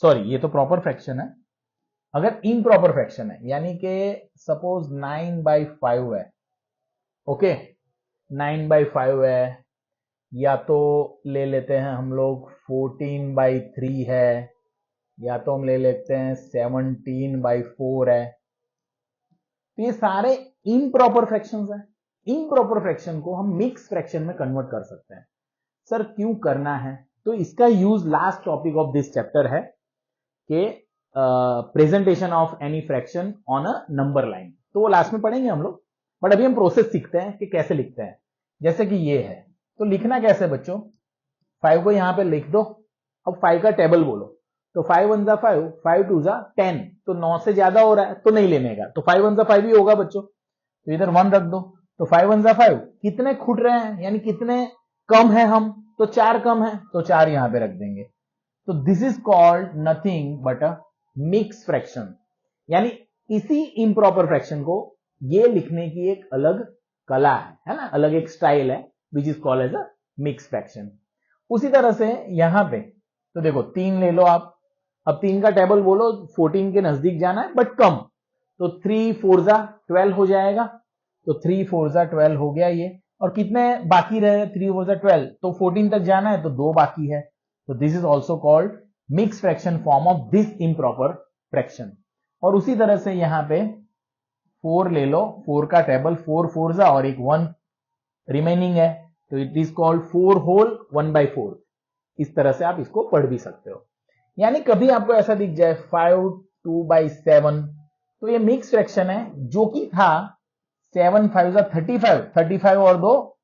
सॉरी ये तो प्रॉपर फ्रैक्शन है। अगर इम्प्रॉपर फ्रैक्शन है यानी कि सपोज 9/5 है, ओके 9/5 है, या तो ले लेते हैं हम लोग 14/3 है, या तो हम ले लेते हैं 17/4 है, तो ये सारे इम्प्रॉपर फ्रैक्शंस हैं। इम्प्रॉपर फ्रैक्शन को हम मिक्स फ्रैक्शन में कन्वर्ट कर सकते हैं। सर क्यों करना है, तो इसका use last topic of this chapter है कि presentation of any fraction on a number line, तो वो लास्ट में पढ़ेंगे हम लोग। बट अभी हम प्रोसेस सीखते हैं कि कैसे लिखते हैं। जैसे कि ये है, तो लिखना कैसे बच्चों, 5 को यहां पे लिख दो, अब 5 का टेबल बोलो, तो 5 1 जा 5, 5 2 जा 10, तो 9 से ज्यादा हो रहा है तो नहीं लेने का, तो 5 1 जा 5 ही होगा बच्चों, तो इधर 1 रख दो। तो 5 1 जा 5, कितने खुट रहे हैं यानी कितने कम है हम, तो 4 कम है, तो 4 यहां पे रख देंगे। तो this is called nothing but a mix fraction, यानी इसी इंप्रॉपर फ्रैक्शन को ये लिखने की एक अलग कला है ना, अलग एक स्टाइल है, which is called as a mix fraction. उसी तरह से यहां पे तो देखो 3 ले लो आप, अब 3 का टेबल बोलो, 14 के नजदीक जाना है बट कम, तो 3 4 जा 12 हो जाएगा, तो 3 4 जा 12 हो गया ये, और कितने बाकी रहे 3 4 जा 12, तो 14 तक जाना है तो 2 बाकी है, तो this is also called mix fraction form of this improper fraction. और उसी तरह से यहां पे 4 ले लो, 4 का टेबल 4 4 जा और एक 1 रिमेनिंग है, तो इट इज कॉल्ड 4 होल 1/4। इस तरह से आप इसको पढ़ भी सकते हो। यानी कभी आपको ऐसा दिख जाए 5 2/7, तो ये मिक्स फ्रैक्शन है, जो कि था 7 5 जा 35, 35 और 2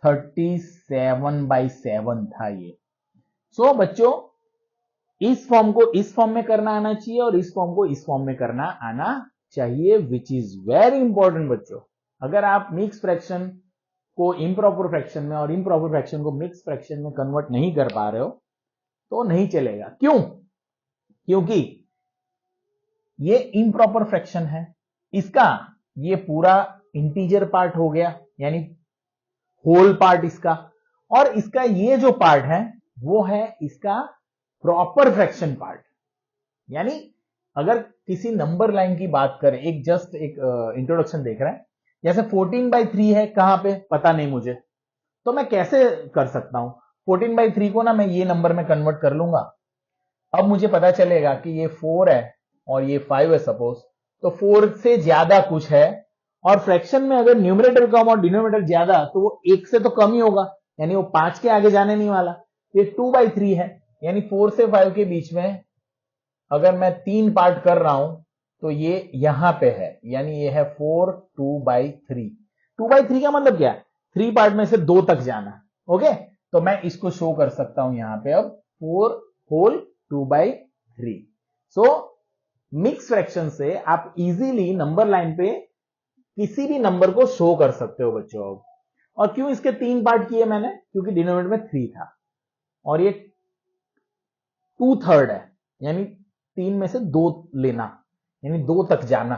37/7 था ये। सो बच्चों इस फॉर्म को इस फॉर्म में करना आना चाहिए और इस फॉर्म को इस फॉर्म में करना आना चाहिए, विच इज वेरी इंपॉर्टेंट बच्चों। अगर आप मिक्स फ्रैक्शन को इम्प्रॉपर फ्रैक्शन में और इम्प्रॉपर फ्रैक्शन को मिक्स फ्रैक्शन में कन्वर्ट नहीं कर पा रहे हो, तो नहीं चलेगा। क्यों? क्योंकि ये इम्प्रॉपर फ्रैक्शन है, इसका ये पूरा इंटीजर पार्ट हो गया यानी होल पार्ट इसका, और इसका ये जो पार्ट है वो है इसका प्रॉपर फ्रैक्शन पार्ट। यानी अगर किसी नंबर लाइन की बात करें, एक जस्ट एक इंट्रोडक्शन देख रहे हैं, जैसे 14/3 है, कहां पे पता नहीं मुझे, तो मैं कैसे कर सकता हूं 14/3 को ना मैं ये नंबर में कन्वर्ट कर लूंगा। अब मुझे पता चलेगा कि ये 4 है और ये 5 है सपोज, तो 4 से ज्यादा कुछ है, और फ्रैक्शन में अगर न्यूमरेटर कम और डिनोमिनेटर ज्यादा तो वो 1 से तो कम ही होगा, यानी वो 5 के आगे जाने नहीं वाला। ये 2/3 है, यानी 4 से 5 के बीच में अगर मैं 3 पार्ट कर रहा हूं तो ये यहां पे है, यानी ये है 4 2/3। 2/3 का मतलब क्या है? 3 पार्ट में से 2 तक जाना। ओके, तो मैं इसको शो कर सकता हूं यहां पे अब 4 होल 2/3। सो मिक्स फ्रैक्शन से आप इजीली नंबर लाइन पे किसी भी नंबर को शो कर सकते हो बच्चों। अब और क्यों इसके 3 पार्ट किए मैंने? क्योंकि डिनोमिनेटर में 3 था और ये 2/3 है, यानी 3 में से 2 लेना, यानी 2 तक जाना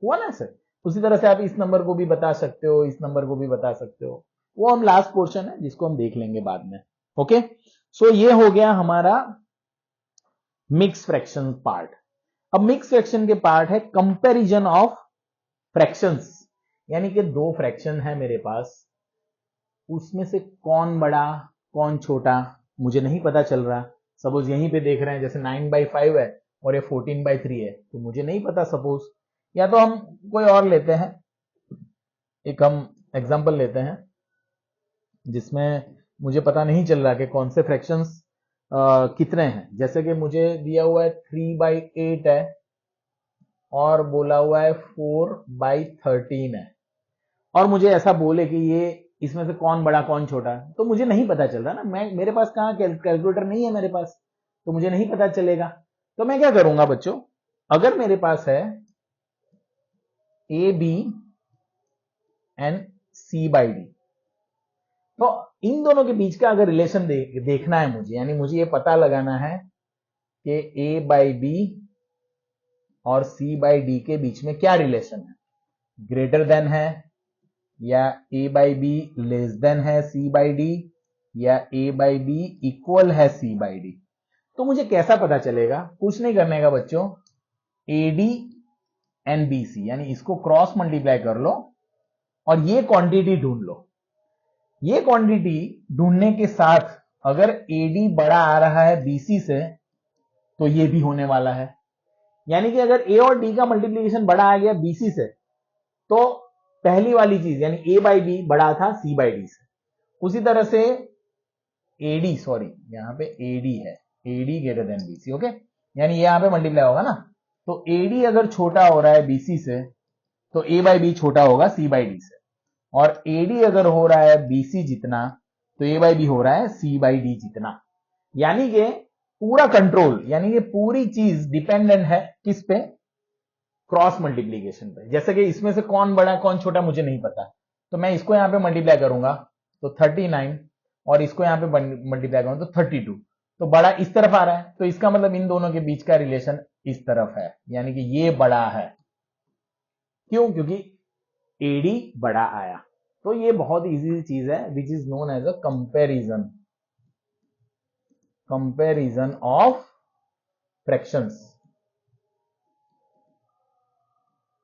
हुआ ना सर। उसी तरह से आप इस नंबर को भी बता सकते हो, इस नंबर को भी बता सकते हो, वो हम लास्ट पोर्शन है जिसको हम देख लेंगे बाद में। ओके, सो ये हो गया हमारा मिक्स फ्रैक्शन पार्ट। अब मिक्स फ्रैक्शन के पार्ट है कंपैरिजन ऑफ फ्रैक्शंस, यानी कि 2 फ्रैक्शन है मेरे पास, उसमें से कौन बड़ा कौन छोटा मुझे नहीं पता चल रहा। सपोज यहीं पे देख रहे हैं जैसे 9/5 है और ये 14/3 है, तो मुझे नहीं पता सपोज, या तो हम कोई और लेते हैं, एक हम एग्जांपल लेते हैं जिसमें मुझे पता नहीं चल रहा कि कौन से फ्रैक्शंस कितने हैं। जैसे कि मुझे दिया हुआ है 3/8 है और बोला हुआ है 4/13 है, और मुझे ऐसा बोले कि ये इसमें से कौन बड़ा कौन छोटा है, तो मुझे नहीं पता चल रहा ना, मैं मेरे पास कहां कैलकुलेटर नहीं है मेरे पास, तो मुझे नहीं पता चलेगा। तो मैं क्या करूंगा बच्चों, अगर मेरे पास है ए बी एंड C/D, तो इन दोनों के बीच का अगर रिलेशन देखना है मुझे, यानी मुझे ये पता लगाना है कि A/B और C/D के बीच में क्या रिलेशन है, ग्रेटर देन है, या A/B लेस देन है C/D, या A/B इक्वल है C/D। तो मुझे कैसा पता चलेगा? कुछ नहीं करने का बच्चों, AD एंड BC, यानी इसको क्रॉस मल्टीप्लाई कर लो और ये क्वांटिटी ढूंढ लो। ये क्वांटिटी ढूंढने के साथ अगर AD बड़ा आ रहा है BC से तो ये भी होने वाला है, यानी कि अगर A और D का मल्टीप्लीकेशन बड़ा आ गया BC से, तो पहली वाली चीज यानी A/B बड़ा था C/D से। उसी तरह से AD, सॉरी यहां पे AD है, AD greater than BC। Okay, यानी यहां पे मल्टीप्लाई होगा ना, तो AD अगर छोटा हो रहा है BC से तो A/B छोटा होगा C/D से, और AD अगर हो रहा है BC जितना तो A/B हो रहा है C/D जितना। यानी कि पूरा कंट्रोल, यानी कि पूरी चीज डिपेंडेंट है किस पे? क्रॉस मल्टीप्लीकेशन पे। जैसे कि इसमें से कौन बड़ा कौन छोटा मुझे नहीं पता, तो मैं इसको यहां पे मल्टीप्लाई करूंगा तो 39, और इसको यहां पे मल्टीप्लाई करूंगा तो 32, तो बड़ा इस तरफ आ रहा है, तो इसका मतलब इन दोनों के बीच का रिलेशन इस तरफ है, यानी कि ये बड़ा है। क्यों? क्योंकि AD बड़ा आया। तो ये बहुत इजी चीज है which is known as a comparison of fractions.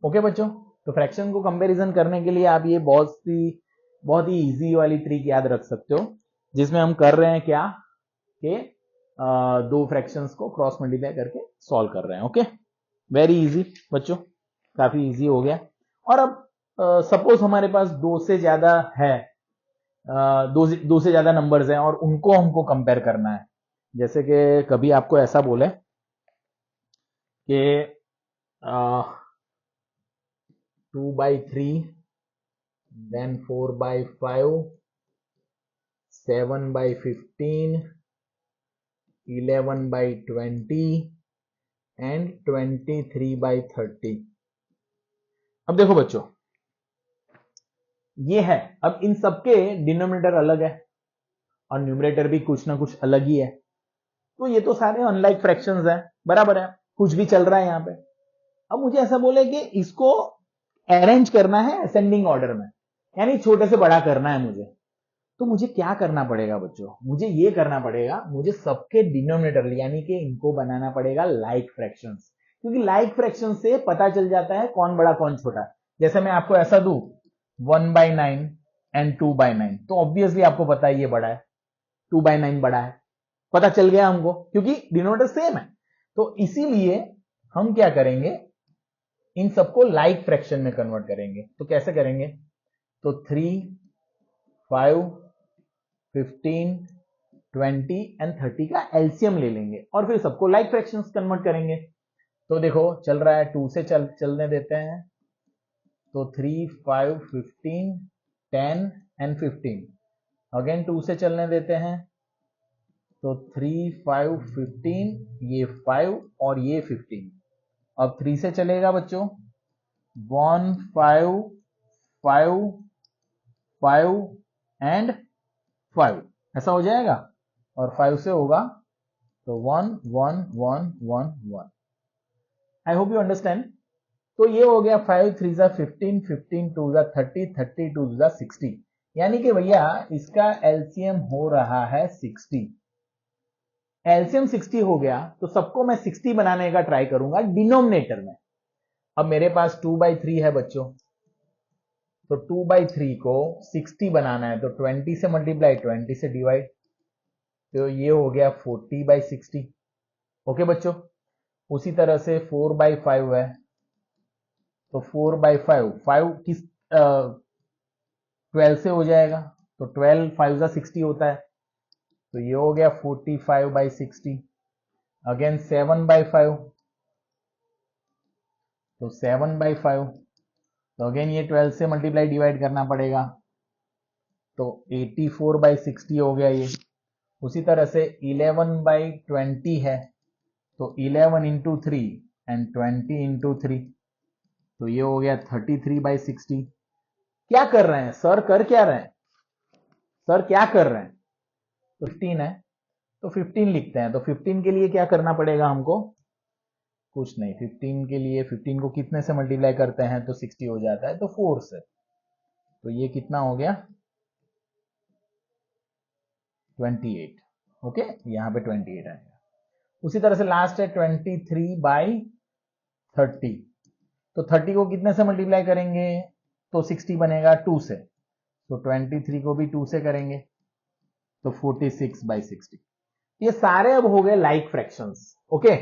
Okay बच्चों, तो फ्रैक्शन को कंपैरिजन करने के लिए आप ये बहुत ही इजी वाली ट्रिक याद रख सकते हो, जिसमें हम कर रहे हैं क्या कि 2 फ्रैक्शंस को क्रॉस मल्टीप्लाई करके सॉल्व कर रहे हैं। ओके, वेरी इजी बच्चों, काफी इजी हो गया। और अब सपोज हमारे पास 2 से ज्यादा है, दो से ज्यादा नंबर्स हैं और उनको हमको कंपेयर करना है। जैसे कि कभी आपको ऐसा बोले कि 2/3, then 4/5, 7/15, 11/20 एंड 23/30। अब देखो बच्चों, ये है, अब इन सबके डिनोमिनेटर अलग है और न्यूमरेटर भी कुछ ना कुछ अलग ही है। तो ये तो सारे अनलाइक फ्रैक्शंस है, बराबर है, कुछ भी चल रहा है यहाँ पे। अब मुझे ऐसा बोले कि इसको अरेंज करना है असेंडिंग ऑर्डर में, यानी छोटे से बड़ा करना है मुझे, तो मुझे क्या करना पड़ेगा बच्चों? मुझे ये करना पड़ेगा, मुझे सबके डिनोमिनेटर यानी कि इनको बनाना पड़ेगा लाइक फ्रैक्शंस, क्योंकि लाइक फ्रैक्शन से पता चल जाता है कौन बड़ा कौन छोटा। जैसे मैं आपको ऐसा दू 1/9 एंड 2/9, तो ऑब्वियसली आपको पता है ये बड़ा है, 2/9 बड़ा है, पता चल गया हमको, क्योंकि डिनोमिनेटर सेम है। तो इसीलिए हम क्या करेंगे, इन सबको लाइक फ्रैक्शन में कन्वर्ट करेंगे। तो कैसे करेंगे? तो 3, 5, 15, 20 एंड 30 का एलसीएम ले लेंगे और फिर सबको लाइक फ्रैक्शंस कन्वर्ट करेंगे। तो देखो चल रहा है, 2 से चलने देते हैं, तो 3, 5, 15, 10 एंड 15, अगेन 2 से चलने देते हैं, तो 3, 5, 15, ये 5 और ये 15। अब 3 से चलेगा बच्चों, 1, 5, 5, 5 एंड 5, ऐसा हो जाएगा। और 5 से होगा तो 1, 1, 1, 1, 1। I hope you understand. तो ये हो गया 5 3 15, 15 2 30, 30 2 60, यानी कि भैया इसका एलसीएम हो रहा है 60। एलसीएम 60 हो गया तो सबको मैं 60 बनाने का ट्राई करूंगा डिनोमिनेटर में। अब मेरे पास 2/3 है बच्चों, तो 2/3 को 60 बनाना है, तो 20 से मल्टीप्लाई, 20 से डिवाइड, तो ये हो गया 40/60। ओके बच्चों, उसी तरह से 4/5 है, तो 4/5, 5 किस 12 से हो जाएगा, तो 12 5 60 होता है, तो ये हो गया 45/60। अगेन 7/5, तो 7/5, तो अगेन ये 12 से मल्टीप्लाई डिवाइड करना पड़ेगा, तो 84/60 हो गया ये। उसी तरह से 11/20 है, तो 11 इंटू 3 एंड 20 इंटू 3, तो ये हो गया 33/60। क्या कर रहे हैं सर, कर क्या रहे हैं सर, क्या कर रहे हैं? तो 15 है, तो 15 लिखते हैं। तो 15 के लिए क्या करना पड़ेगा हमको? कुछ नहीं, 15 के लिए 15 को कितने से मल्टीप्लाई करते हैं तो 60 हो जाता है, तो 4 से, तो ये कितना हो गया 28। ओके, यहां पे 28 आएगा। उसी तरह से लास्ट है 23/30, तो 30 को कितने से मल्टीप्लाई करेंगे तो 60 बनेगा 2 से, तो 23 को भी 2 से करेंगे, तो 46/60। ये सारे अब हो गए लाइक फ्रैक्शंस। ओके,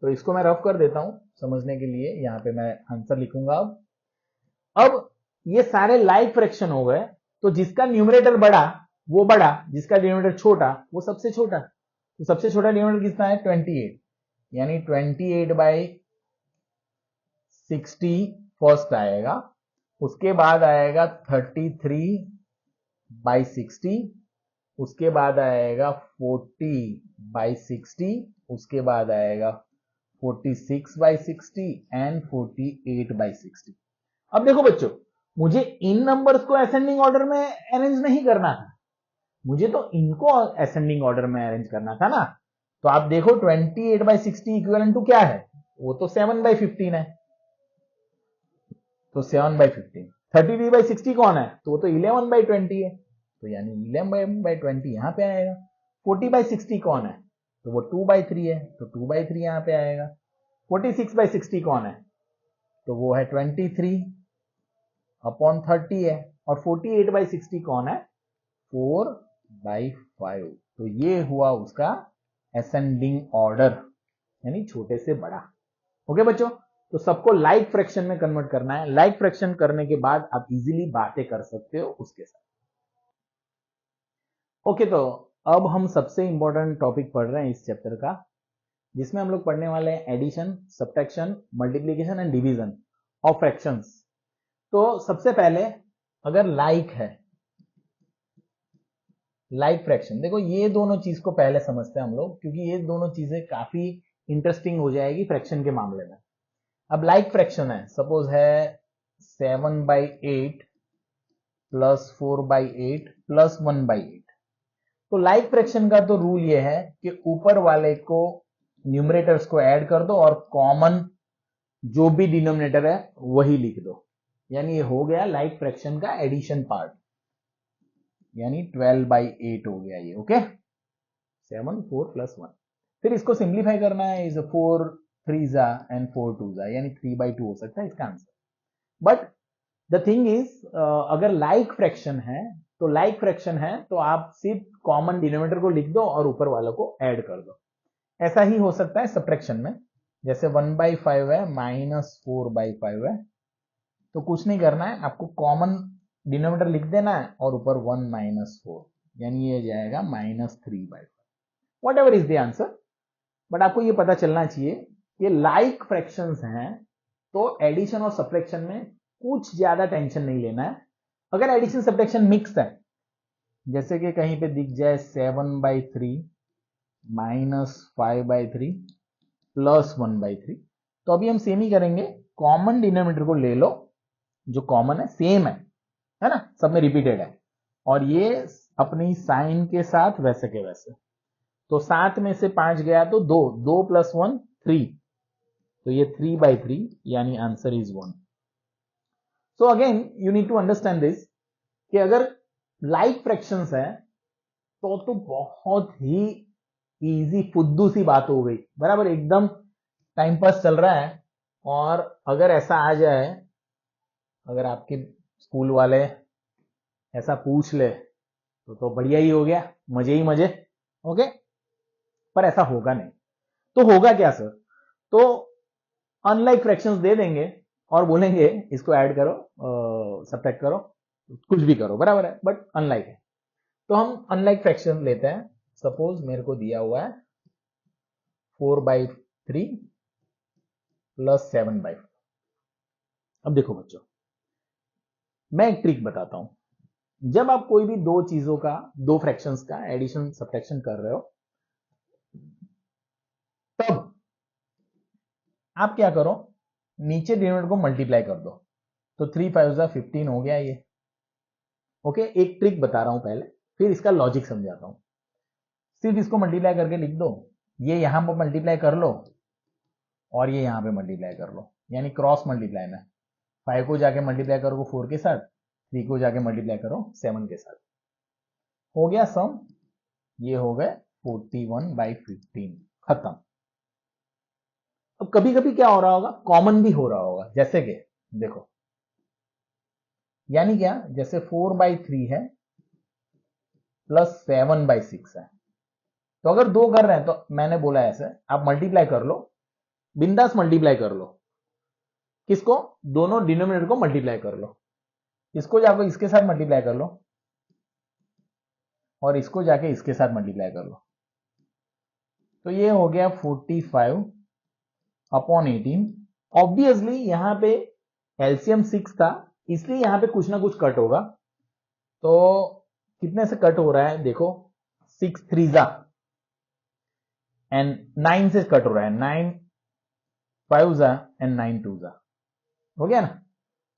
तो इसको मैं रफ कर देता हूं समझने के लिए, यहां पे मैं आंसर लिखूंगा। अब ये सारे लाइक फ्रैक्शन हो गए, तो जिसका न्यूमरेटर बड़ा वो बड़ा, जिसका डिनोमिनेटर छोटा वो सबसे छोटा। तो सबसे छोटा डिनोमिनेटर कितना है 28, यानी 28/60 फर्स्ट आएगा, उसके बाद आएगा 33/60, उसके बाद आएगा 40/60, उसके बाद आएगा 46/60 एंड 48/60। अब देखो बच्चों, मुझे इन नंबर्स को असेंडिंग ऑर्डर में अरेंज नहीं करना था, मुझे तो इनको असेंडिंग ऑर्डर में अरेंज करना था ना। तो आप देखो 28/60 इक्विवेलेंट टू क्या है, वो तो 7/15 है, तो 7/15। 33/60 कौन है, तो वो तो 11/20 है, तो यानी 11/20 यहां पे आएगा। 40/60 कौन है, तो वो 2/3 है, तो 2/3 यहां पे आएगा। 46/60 कौन है, तो वो है 23/30 है। और 48/60 कौन है, 4/5। तो ये हुआ उसका असेंडिंग ऑर्डर, यानी छोटे से बड़ा। ओके बच्चों, तो सबको लाइक फ्रैक्शन में कन्वर्ट करना है। लाइक फ्रैक्शन करने के बाद आप इजीली बातें कर सकते हो उसके साथ। ओके, तो अब हम सबसे इंपॉर्टेंट टॉपिक पढ़ रहे हैं इस चैप्टर का, जिसमें हम लोग पढ़ने वाले हैं addition, subtraction, multiplication and division of fractions. तो सबसे पहले अगर लाइक है, लाइक फ्रैक्शन, देखो ये दोनों चीज को पहले समझते हैं हम लोग, क्योंकि ये दोनों चीजें काफी इंटरेस्टिंग हो जाएगी फ्रैक्शन के मामले में। अब लाइक फ्रैक्शन है, सपोज है 7/8 प्लस 4/8 प्लस 1/8। तो लाइक फ्रैक्शन का तो रूल ये है कि ऊपर वाले को न्यूमरेटर्स को ऐड कर दो और कॉमन जो भी डिनोमिनेटर है वही लिख दो, यानी ये हो गया लाइक फ्रैक्शन का एडिशन पार्ट, यानी 12/8 हो गया ये। ओके, 7 4 + 1। फिर इसको सिंप्लीफाई करना है, इज 4 3 जा एंड 4 2 जा, यानी 3/2 हो सकता है इसका answer. But the thing is, अगर लाइक फ्रैक्शन है तो लाइक फ्रैक्शन है तो आप सिर्फ कॉमन डिनोमिनेटर को लिख दो और ऊपर वालों को ऐड कर दो। ऐसा ही हो सकता है सबट्रैक्शन में, जैसे 1/5 है -4/5 है, तो कुछ नहीं करना है, आपको कॉमन डिनोमिनेटर लिख देना है और ऊपर 1 - 4, यानी ये जाएगा -3/5। What ever is the answer, but आपको ये पता चलना चाहिए कि लाइक फ्रैक्शंस हैं तो एडिशन और सब्ट्रैक्शन में कुछ ज्यादा टेंशन नहीं लेना है। अगर एडिशन सब्ट्रैक्शन मिक्स है, जैसे कि कहीं पे दिख जाए 7/3 -5/3 +1/3, तो अभी हम सेम ही करेंगे, कॉमन डिनोमिनेटर को ले लो, जो कॉमन है सेम है ना, सब में रिपीटेड है, और ये अपनी साइन के साथ वैसे के वैसे। तो 7 में से 5 गया तो 2, 2 + 1 3, तो ये 3/3, यानी answer is 1। So again you need to understand this कि अगर लाइक फ्रैक्शंस है तो बहुत ही इजी फुद्दू सी बात हो गई, बराबर, एकदम टाइम पास चल रहा है। और अगर ऐसा आ जाए, अगर आपके स्कूल वाले ऐसा पूछ ले तो बढ़िया ही हो गया, मजे ही मजे। ओके, पर ऐसा होगा नहीं। तो होगा क्या सर, तो अनलाइक फ्रैक्शंस दे देंगे और बोलेंगे इसको ऐड करो, सब्ट्रैक्ट करो, कुछ भी करो, बराबर है, बट अनलाइक है। तो हम अनलाइक फ्रैक्शन लेते हैं। सपोज मेरे को दिया हुआ है 4/3 + 7/4। अब देखो बच्चों, मैं एक ट्रिक बताता हूं। जब आप कोई भी दो चीजों का, दो फ्रैक्शंस का एडिशन सब्ट्रैक्शन कर रहे हो, तब आप क्या करो, नीचे डिनोमिनेटर को मल्टीप्लाई कर दो, तो 3 5 जा 15 हो गया ये। ओके, एक ट्रिक बता रहा हूं पहले, फिर इसका लॉजिक समझाता हूं। सिर्फ इसको मल्टीप्लाई करके लिख दो, ये यहां पर मल्टीप्लाई कर लो और ये यहां पे मल्टीप्लाई कर लो, यानी क्रॉस मल्टीप्लाई में 5 को जाके मल्टीप्लाई करो 4 के साथ, 3 को जाके मल्टीप्लाई करो 7 के साथ, हो गया सम, ये हो गए 41/15, खत्म। अब कभी कभी क्या हो रहा होगा, कॉमन भी हो रहा होगा, जैसे कि देखो, यानी क्या, जैसे 4/3 है +7/6 है, तो अगर दो कर रहे हैं तो मैंने बोला ऐसे, आप मल्टीप्लाई कर लो, बिंदास मल्टीप्लाई कर लो, किसको, दोनों डिनोमिनेटर को मल्टीप्लाई कर लो, इसको जाके इसके साथ मल्टीप्लाई कर लो और इसको जाके इसके साथ मल्टीप्लाई कर लो, तो ये हो गया 45/18। ऑब्वियसली यहां पे एलसीएम 6 था, इसलिए यहां पे कुछ ना कुछ कट होगा, तो कितने से कट हो रहा है देखो, 6 3 जा एंड 9 से कट हो रहा है, 9 5 जा एंड 9 2 जा, हो गया ना।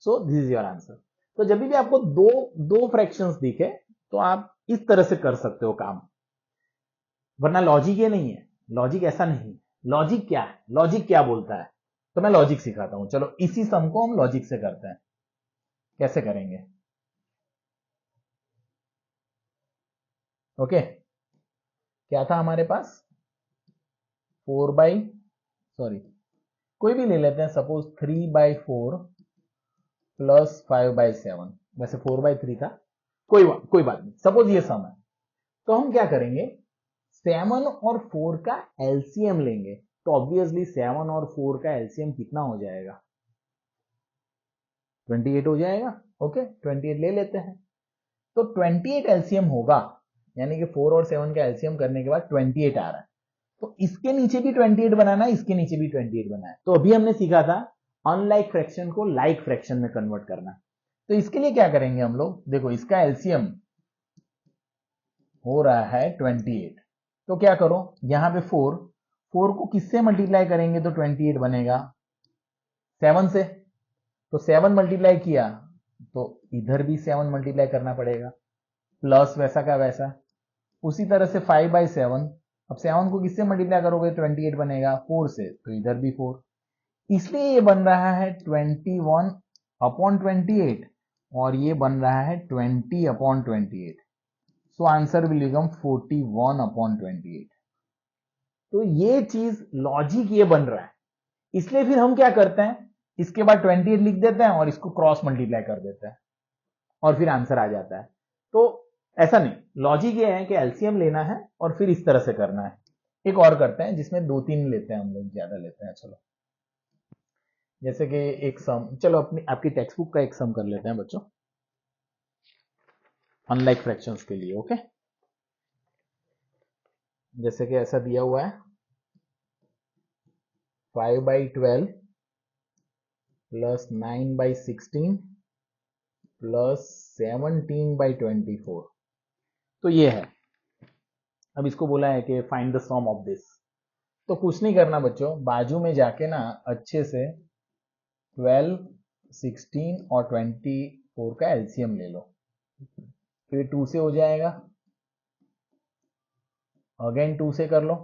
सो दिस इज योर आंसर। तो जब भी आपको दो दो फ्रैक्शंस दिखे तो आप इस तरह से कर सकते हो काम, वरना लॉजिक ये नहीं है, लॉजिक ऐसा नहीं है। लॉजिक क्या है, लॉजिक क्या बोलता है, तो मैं लॉजिक सिखाता हूं, चलो इसी सम को हम लॉजिक से करते हैं। कैसे करेंगे, ओके, क्या था हमारे पास, कोई भी ले लेते हैं, सपोज 3/4 + 5/7, वैसे 4/3 था, कोई बात नहीं, सपोज ये सम है, तो हम क्या करेंगे, 7 और 4 का एलसीएम लेंगे, तो ऑब्वियसली 7 और 4 का एलसीएम कितना हो जाएगा, 28 हो जाएगा। ओके, 28 ले लेते हैं, तो 28 एलसीएम होगा, यानी कि 4 और 7 का एलसीएम करने के बाद 28 आ रहा है, तो इसके नीचे भी 28 बनाना है, इसके नीचे भी 28 बनाना है। तो अभी हमने सीखा था अनलाइक फ्रैक्शन को लाइक फ्रैक्शन में कन्वर्ट करना, तो इसके लिए क्या करेंगे हम लोग, देखो इसका एलसीएम हो रहा है 28, तो क्या करो, यहां पे 4 को किससे मल्टीप्लाई करेंगे तो 28 बनेगा, 7 से, तो 7 मल्टीप्लाई किया तो इधर भी 7 मल्टीप्लाई करना पड़ेगा, प्लस वैसा का वैसा, उसी तरह से 5/7, अब 7 को किससे मल्टीप्लाई करोगे 28 बनेगा, 4 से, तो इधर भी 4, इसलिए ये बन रहा है 21/28 और ये बन रहा है 20/28। So answer will become 41/28। तो ये चीज लॉजिक ये बन रहा है, इसलिए फिर हम क्या करते हैं, इसके बाद 28 लिख देते हैं और इसको क्रॉस मल्टीप्लाई कर देते हैं और फिर आंसर आ जाता है। तो ऐसा नहीं, लॉजिक ये है कि एलसीएम लेना है और फिर इस तरह से करना है। एक और करते हैं जिसमें 2-3 लेते हैं, हम लोग ज्यादा लेते हैं। चलो जैसे कि एक सम, चलो आपकी टेक्स्ट बुक का एक सम कर लेते हैं बच्चों, अनलाइक फ्रैक्शंस के लिए। ओके, जैसे कि ऐसा दिया हुआ है 5/12 प्लस 9/16 प्लस 17/24। तो ये है। अब इसको बोला है कि find the sum of this. तो कुछ नहीं करना बच्चों, बाजू में जाके ना अच्छे से 12, 16 और 24 का एलसीएम ले लो, फिर 2 से हो जाएगा, अगेन 2 से कर लो,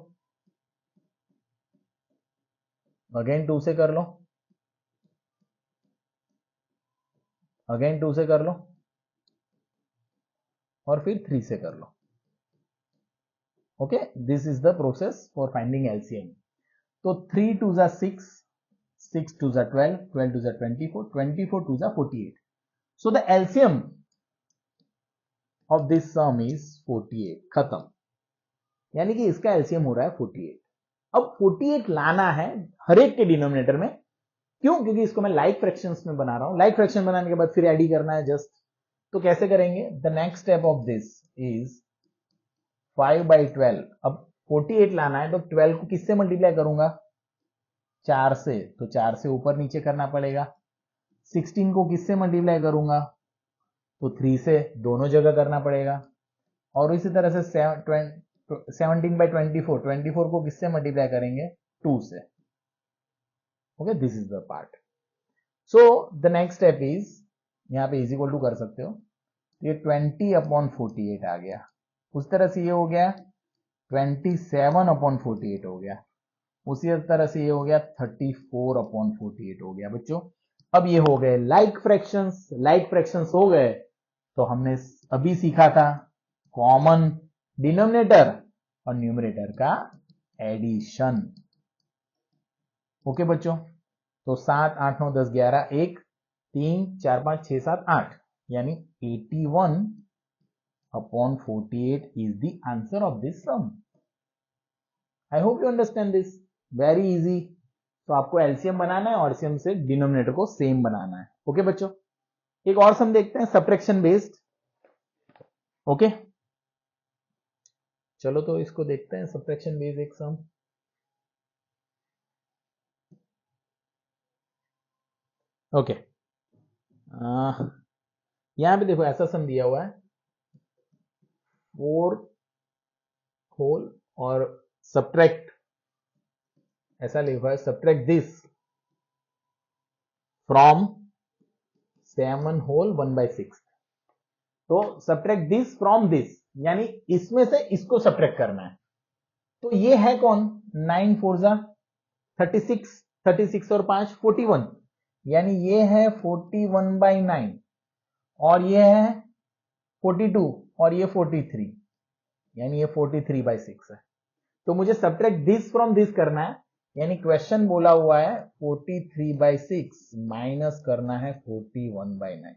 अगेन 2 से कर लो, अगेन 2 से कर लो और फिर 3 से कर लो। Okay, this is the process for finding LCM. तो 3 2 जा 6, 6 2 जा 12, 12 2 जा 24, 24 2 जा 48। So the LCM of this some is 48। खत्म, यानी कि इसका एलसीएम हो रहा है 48। अब 48 लाना है हर एक के डिनोमिनेटर में, क्यों? क्योंकि इसको मैं लाइक फ्रैक्शंस में बना रहा हूं। लाइक फ्रैक्शन बनाने के बाद फिर एड ही करना है जस्ट। तो कैसे करेंगे? The next step of this is 5/12। अब 48 लाना है तो 12 को किससे मल्टीप्लाई करूंगा? 4 से, तो 4 से ऊपर नीचे करना पड़ेगा। 16 को किससे मल्टीप्लाई करूंगा? तो 3 से, दोनों जगह करना पड़ेगा। और इसी तरह से 17/24, 24 को किससे मल्टीप्लाई करेंगे? 2 से। Okay, this is the part. So the next step is, यहां पे इज इक्वल टू कर सकते हो, ये 20/48 आ गया। उस तरह से ये हो गया 27/48 हो गया। उसी तरह से ये हो गया 34/48 हो गया बच्चों। अब ये हो गए लाइक फ्रैक्शंस। लाइक फ्रैक्शंस हो गए तो हमने अभी सीखा था कॉमन डिनोमिनेटर और न्यूमरेटर का एडिशन। ओके बच्चों, तो 7 8 9 10 11 1 3 4 5 6 7 8 यानी 81/48 is the answer of this sum. I hope you understand this. Very easy. तो आपको एलसीएम बनाना है और एलसीएम से डिनोमिनेटर को सेम बनाना है। ओके बच्चों, एक और सम देखते हैं सब्ट्रैक्शन बेस्ड। ओके, चलो तो इसको देखते हैं सब्ट्रैक्शन बेस्ड एक सम। ओके, यहां पे देखो ऐसा सम दिया हुआ है 4 होल और सब्ट्रैक्ट, ऐसा लिखा है सब्ट्रैक्ट दिस फ्रॉम 7 होल 1/6। तो सब्ट्रैक्ट दिस फ्रॉम दिस, यानी इसमें से इसको सब्ट्रैक्ट करना है। तो ये है कौन? 9 4 जा 36, 36 और 5 41, यानी ये है 41/9 और ये है 42 और ये 43, यानी ये 43/6 है। तो मुझे सब्ट्रैक्ट दिस फ्रॉम दिस करना है, यानी क्वेश्चन बोला हुआ है 43/6 माइनस करना है 41/9।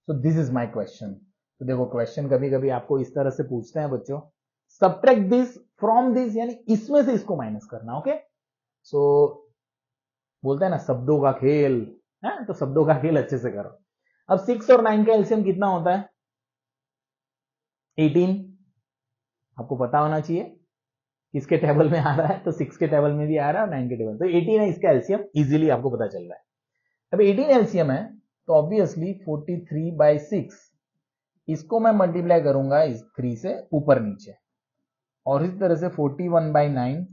सो दिस इज माय क्वेश्चन। तो देखो क्वेश्चन कभी कभी आपको इस तरह से पूछते हैं बच्चों, सब्ट्रैक्ट दिस फ्रॉम दिस, यानी इसमें से इसको माइनस करना। ओके, सो बोलते हैं ना शब्दों का खेल है, तो शब्दों का खेल अच्छे से करो। अब 6 और 9 का एलसीएम कितना होता है? 18। आपको पता होना चाहिए किसके टेबल में आ रहा है, तो 6 के टेबल में भी आ रहा है और 9 के टेबल, तो 18 है इसका एलसीएम, इजीली आपको पता चल रहा है। अब 18 एलसीएम है तो ऑब्वियसली 43/6, इसको मैं मल्टीप्लाई करूंगा इस 3 से ऊपर नीचे, और इस तरह से 41/9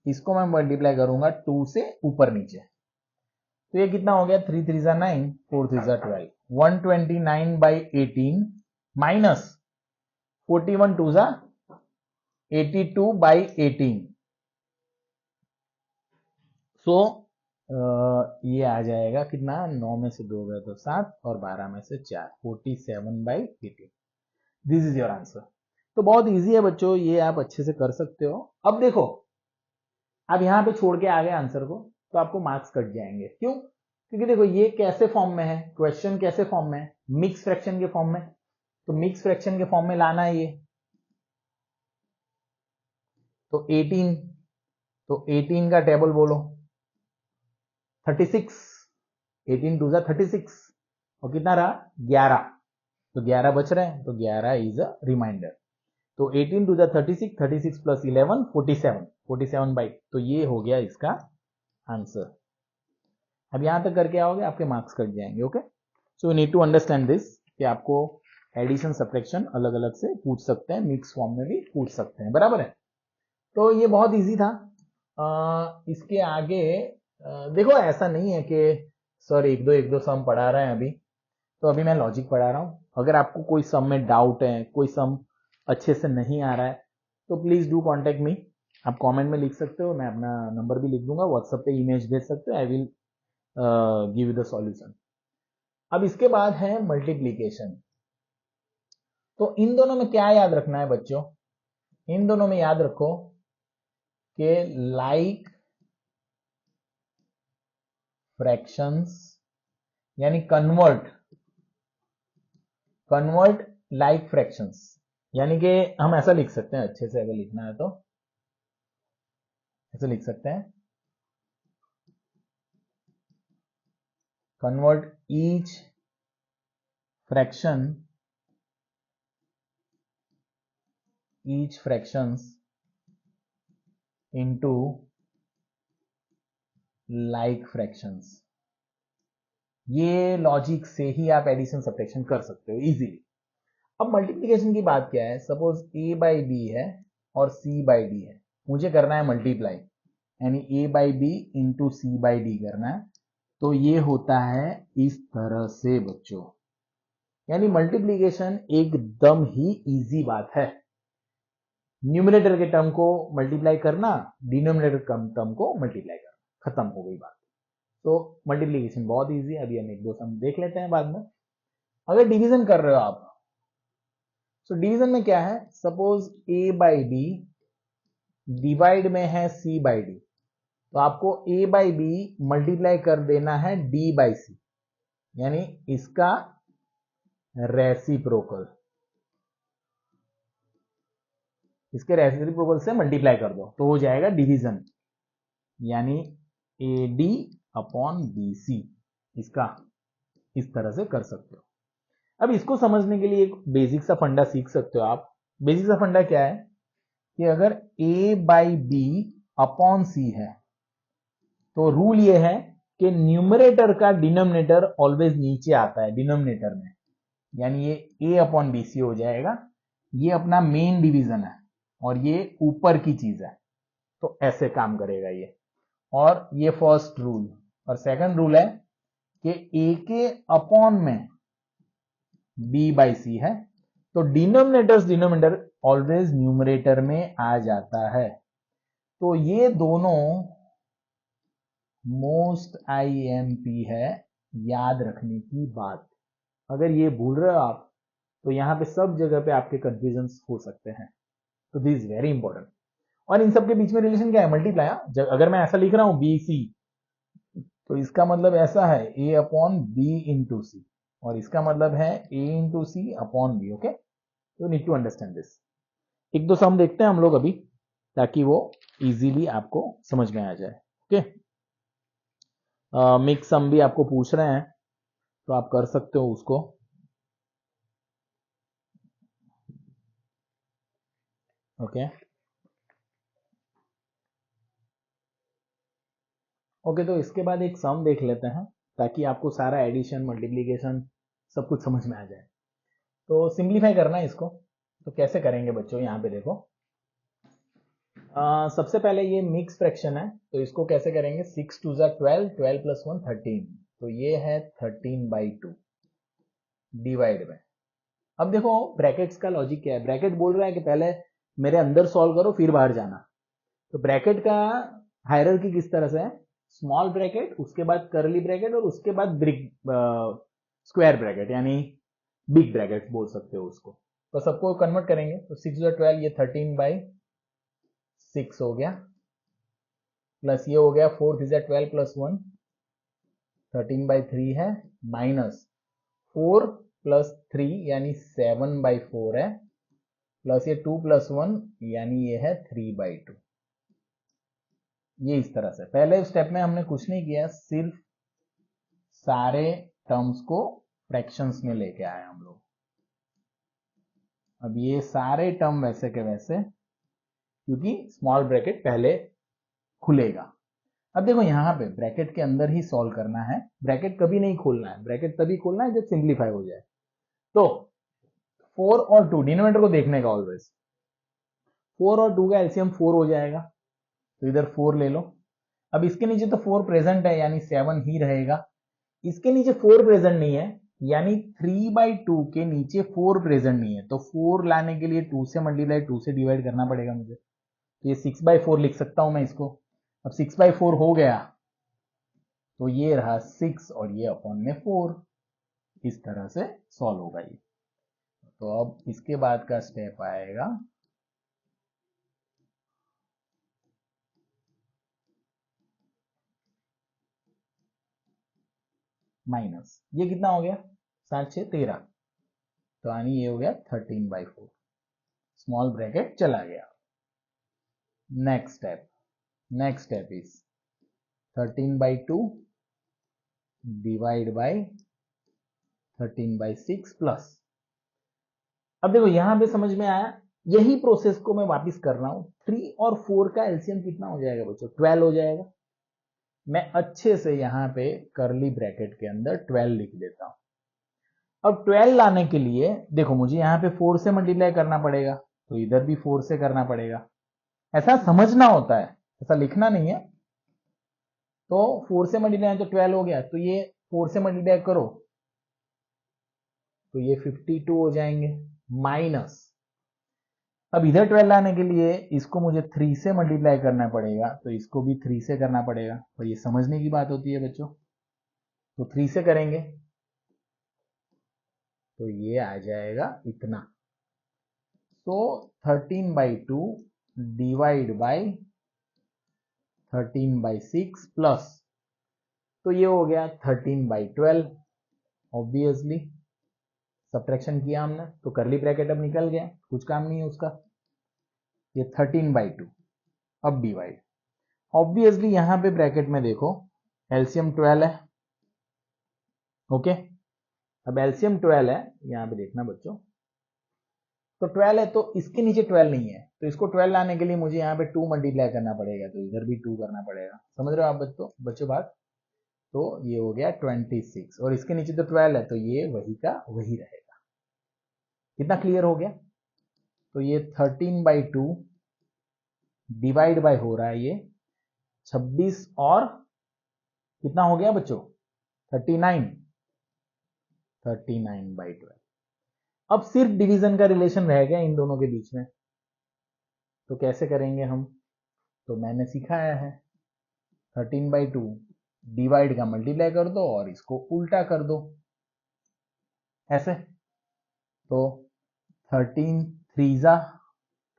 इसको मैं मल्टीप्लाई करूंगा 2 से ऊपर नीचे। तो ये कितना हो गया? 3 3 जा 9, 4 3 जा 12, 129/18 माइनस 41 2 जा 82/18। सो ये आ जाएगा कितना, 9 में से 2 गए तो 7 और 12 में से 4, 47/18। This is your answer. तो बहुत इजी है बच्चों, ये आप अच्छे से कर सकते हो। अब देखो, आप यहां पे छोड़ के आ गए आंसर को तो आपको मार्क्स कट जाएंगे। क्यों? क्योंकि देखो ये कैसे फॉर्म में है, क्वेश्चन कैसे फॉर्म में है, मिक्स फ्रैक्शन के फॉर्म में। तो मिक्स फ्रैक्शन के फॉर्म में लाना है ये, तो 18, तो 18 का टेबल बोलो 36, 18 टू 36, और कितना रहा 11, तो 11 बच रहे हैं, तो 11 इज अ रिमाइंडर। तो 18 टू 36, 36 प्लस 11 47, 47/, तो ये हो गया इसका आंसर। अब यहां तक करके आओगे आपके मार्क्स कट जाएंगे। Okay, so you need to understand this कि आपको एडिशन सब्ट्रैक्शन अलग अलग से पूछ सकते हैं, मिक्स फॉर्म में भी पूछ सकते हैं, बराबर है। तो ये बहुत इजी था। इसके आगे देखो ऐसा नहीं है कि सर एक दो सम पढ़ा रहे हैं अभी, तो अभी मैं लॉजिक पढ़ा रहा हूं। अगर आपको कोई सम में डाउट है, कोई सम अच्छे से नहीं आ रहा है, तो प्लीज डू कॉन्टेक्ट मी। आप कमेंट में लिख सकते हो, मैं अपना नंबर भी लिख दूंगा, व्हाट्सएप पे इमेज भेज सकते हो, I will give you the solution. अब इसके बाद है मल्टीप्लीकेशन। तो इन दोनों में क्या याद रखना है बच्चों, इन दोनों में याद रखो कि लाइक फ्रैक्शंस, यानी कन्वर्ट लाइक फ्रैक्शंस, यानी कि हम ऐसा लिख सकते हैं, अच्छे से अगर लिखना है तो ऐसे लिख सकते हैं, convert each fractions into like fractions। ये लॉजिक से ही आप एडिशन सब्ट्रैक्शन कर सकते हो इजीली। अब मल्टीप्लिकेशन की बात क्या है, सपोज a बाई बी है और c बाई डी है, मुझे करना है मल्टीप्लाई, यानी a by B into C by D करना है। तो ये होता है इस तरह से बच्चों, यानी मल्टीप्लिकेशन एकदम ही इजी बात है। न्यूमरेटर के टर्म को मल्टीप्लाई करना, डिनोमिनेटर के टर्म को मल्टीप्लाई करना, खत्म हो गई बात। तो मल्टीप्लिकेशन बहुत इजी है। अभी हम एक दो सम देख लेते हैं बाद में। अगर डिवीजन कर रहे हो आप, तो डिवीजन में क्या है, suppose a by B divide में है c बाई डी, तो आपको a बाई बी मल्टीप्लाई कर देना है d बाई सी, यानी इसका रेसिप्रोकल, इसके रेसिप्रोकल से मल्टीप्लाई कर दो तो हो जाएगा डिवीजन, यानी AD अपॉन BC। इसका इस तरह से कर सकते हो। अब इसको समझने के लिए एक बेसिक सा फंडा सीख सकते हो आप। बेसिक सा फंडा क्या है कि अगर A बाई बी अपॉन सी है, तो रूल ये है कि न्यूमरेटर का डिनोमिनेटर ऑलवेज नीचे आता है डिनोमिनेटर में, यानी ये A अपॉन बी सी हो जाएगा। ये अपना मेन डिवीजन है और ये ऊपर की चीज है, तो ऐसे काम करेगा ये। और ये फर्स्ट रूल, और सेकंड रूल है कि A के अपॉन में B बाई सी है, तो डिनोमिनेटर ऑलवेज न्यूमरेटर में आ जाता है। तो ये दोनों मोस्ट IMP है, याद रखने की बात। अगर ये भूल रहे हो आप, तो यहां पे सब जगह पे आपके कंफ्यूजन हो सकते हैं। तो दिस इज वेरी इंपॉर्टेंट। और इन सब के बीच में रिलेशन क्या है, मल्टीप्लाई। अगर मैं ऐसा लिख रहा हूं BC, तो इसका मतलब ऐसा है A upon B into C, और इसका मतलब है A into C upon B. Okay, you need to understand this. एक दो सम देखते हैं हम लोग अभी, ताकि वो इजीली आपको समझ में आ जाए। ओके, मिक्स सम भी आपको पूछ रहे हैं, तो आप कर सकते हो उसको। ओके ओके, तो इसके बाद एक सम देख लेते हैं, ताकि आपको सारा एडिशन मल्टीप्लीकेशन सब कुछ समझ में आ जाए। तो सिंप्लीफाई करना है इसको, तो कैसे करेंगे बच्चों, यहाँ पे देखो। सबसे पहले ये मिक्स फ्रैक्शन है, तो इसको कैसे करेंगे, 6 टू ज़ा 12, 12 प्लस 1 13, तो ये है 13/2 डिवाइड में। अब देखो ब्रैकेट्स का लॉजिक क्या है, ब्रैकेट बोल रहा है कि पहले मेरे अंदर सॉल्व करो फिर बाहर जाना। तो ब्रैकेट का हायरार्की किस तरह से है, स्मॉल ब्रैकेट, उसके बाद करली ब्रैकेट और उसके बाद बिग स्क्वायर ब्रैकेट यानी बिग ब्रैकेट बोल सकते हो उसको। तो सबको कन्वर्ट करेंगे तो 6 और 12 ये 13/6 हो गया, प्लस ये हो गया 4 × 12 + 1 13/3 है, माइनस 4 + 3 यानी 7/4 है, प्लस ये 2 + 1 यानी ये है 3/2। ये इस तरह से पहले स्टेप में हमने कुछ नहीं किया, सिर्फ सारे टर्म्स को फ्रैक्शंस में लेके आए हम लोग। अब ये सारे टर्म वैसे के वैसे, क्योंकि स्मॉल ब्रैकेट पहले खुलेगा। अब देखो यहां पे ब्रैकेट के अंदर ही सॉल्व करना है, ब्रैकेट कभी नहीं खोलना है, ब्रैकेट तभी खोलना है जब सिंप्लीफाई हो जाए। तो 4 और 2 डिनोमिनेटर को देखने का ऑलवेज, 4 और 2 का एलसीएम 4 हो जाएगा, तो इधर 4 ले लो। अब इसके नीचे तो 4 प्रेजेंट है यानी 7 ही रहेगा, इसके नीचे 4 प्रेजेंट नहीं है यानी 3/2 के नीचे 4 प्रेजेंट नहीं है, तो 4 लाने के लिए 2 से मल्टीप्लाई 2 से डिवाइड करना पड़ेगा मुझे, तो ये 6/4 लिख सकता हूं मैं इसको। अब 6/4 हो गया तो ये रहा 6 और ये अपॉन में 4, इस तरह से सॉल्व होगा ये। तो अब इसके बाद का स्टेप आएगा माइनस, ये कितना हो गया 7 6 13, तो यानी ये हो गया 13/4, स्मॉल ब्रैकेट चला गया। Next step is 13/2 divide by 13/6 plus. अब देखो यहां पे समझ में आया, यही प्रोसेस को मैं वापस कर रहा हूं। 3 और 4 का एलसीएम कितना हो जाएगा बच्चों, 12 हो जाएगा। मैं अच्छे से यहां पे करली ब्रैकेट के अंदर 12 लिख देता हूं। अब 12 लाने के लिए देखो मुझे यहां पे 4 से मल्टीप्लाई करना पड़ेगा, तो इधर भी 4 से करना पड़ेगा। ऐसा समझना होता है, ऐसा लिखना नहीं है। तो 4 से मल्टीप्लाई तो 12 हो गया, तो ये 4 से मल्टीप्लाई करो तो ये 52 हो जाएंगे, माइनस अब इधर 12 लाने के लिए इसको मुझे 3 से मल्टीप्लाई करना पड़ेगा, तो इसको भी 3 से करना पड़ेगा, और ये समझने की बात होती है बच्चों। तो 3 से करेंगे तो ये आ जाएगा इतना, तो 13/2 डिवाइड बाय 13/6 प्लस, तो ये हो गया 13/12। ऑब्वियसली सब्ट्रैक्शन किया हमने तो करली ब्रैकेट अब निकल गया, कुछ काम नहीं है उसका। ये 13/2 अब डिवाइड, ऑब्वियसली यहां पे ब्रैकेट में देखो एलसीएम 12 है, ओके। अब एलसीएम 12 है, यहां पे देखना बच्चों, तो 12 है तो इसके नीचे 12 नहीं है, तो इसको 12 लाने के लिए मुझे यहाँ पे 2 मल्टीप्लाई करना पड़ेगा, तो इधर भी 2 करना पड़ेगा। समझ रहे हो आप बच्चों बात। तो ये हो गया 26 और इसके नीचे तो 12 है, तो ये वही का वही रहेगा। कितना क्लियर हो गया। तो ये 13/2 डिवाइड बाय हो रहा है ये 26 और कितना हो गया बच्चों 39, 39/12। अब सिर्फ डिवीजन का रिलेशन रह गया इन दोनों के बीच में, तो कैसे करेंगे हम, तो मैंने सिखाया है 13/2 डिवाइड का मल्टीप्लाई कर दो और इसको उल्टा कर दो ऐसे, तो 13 3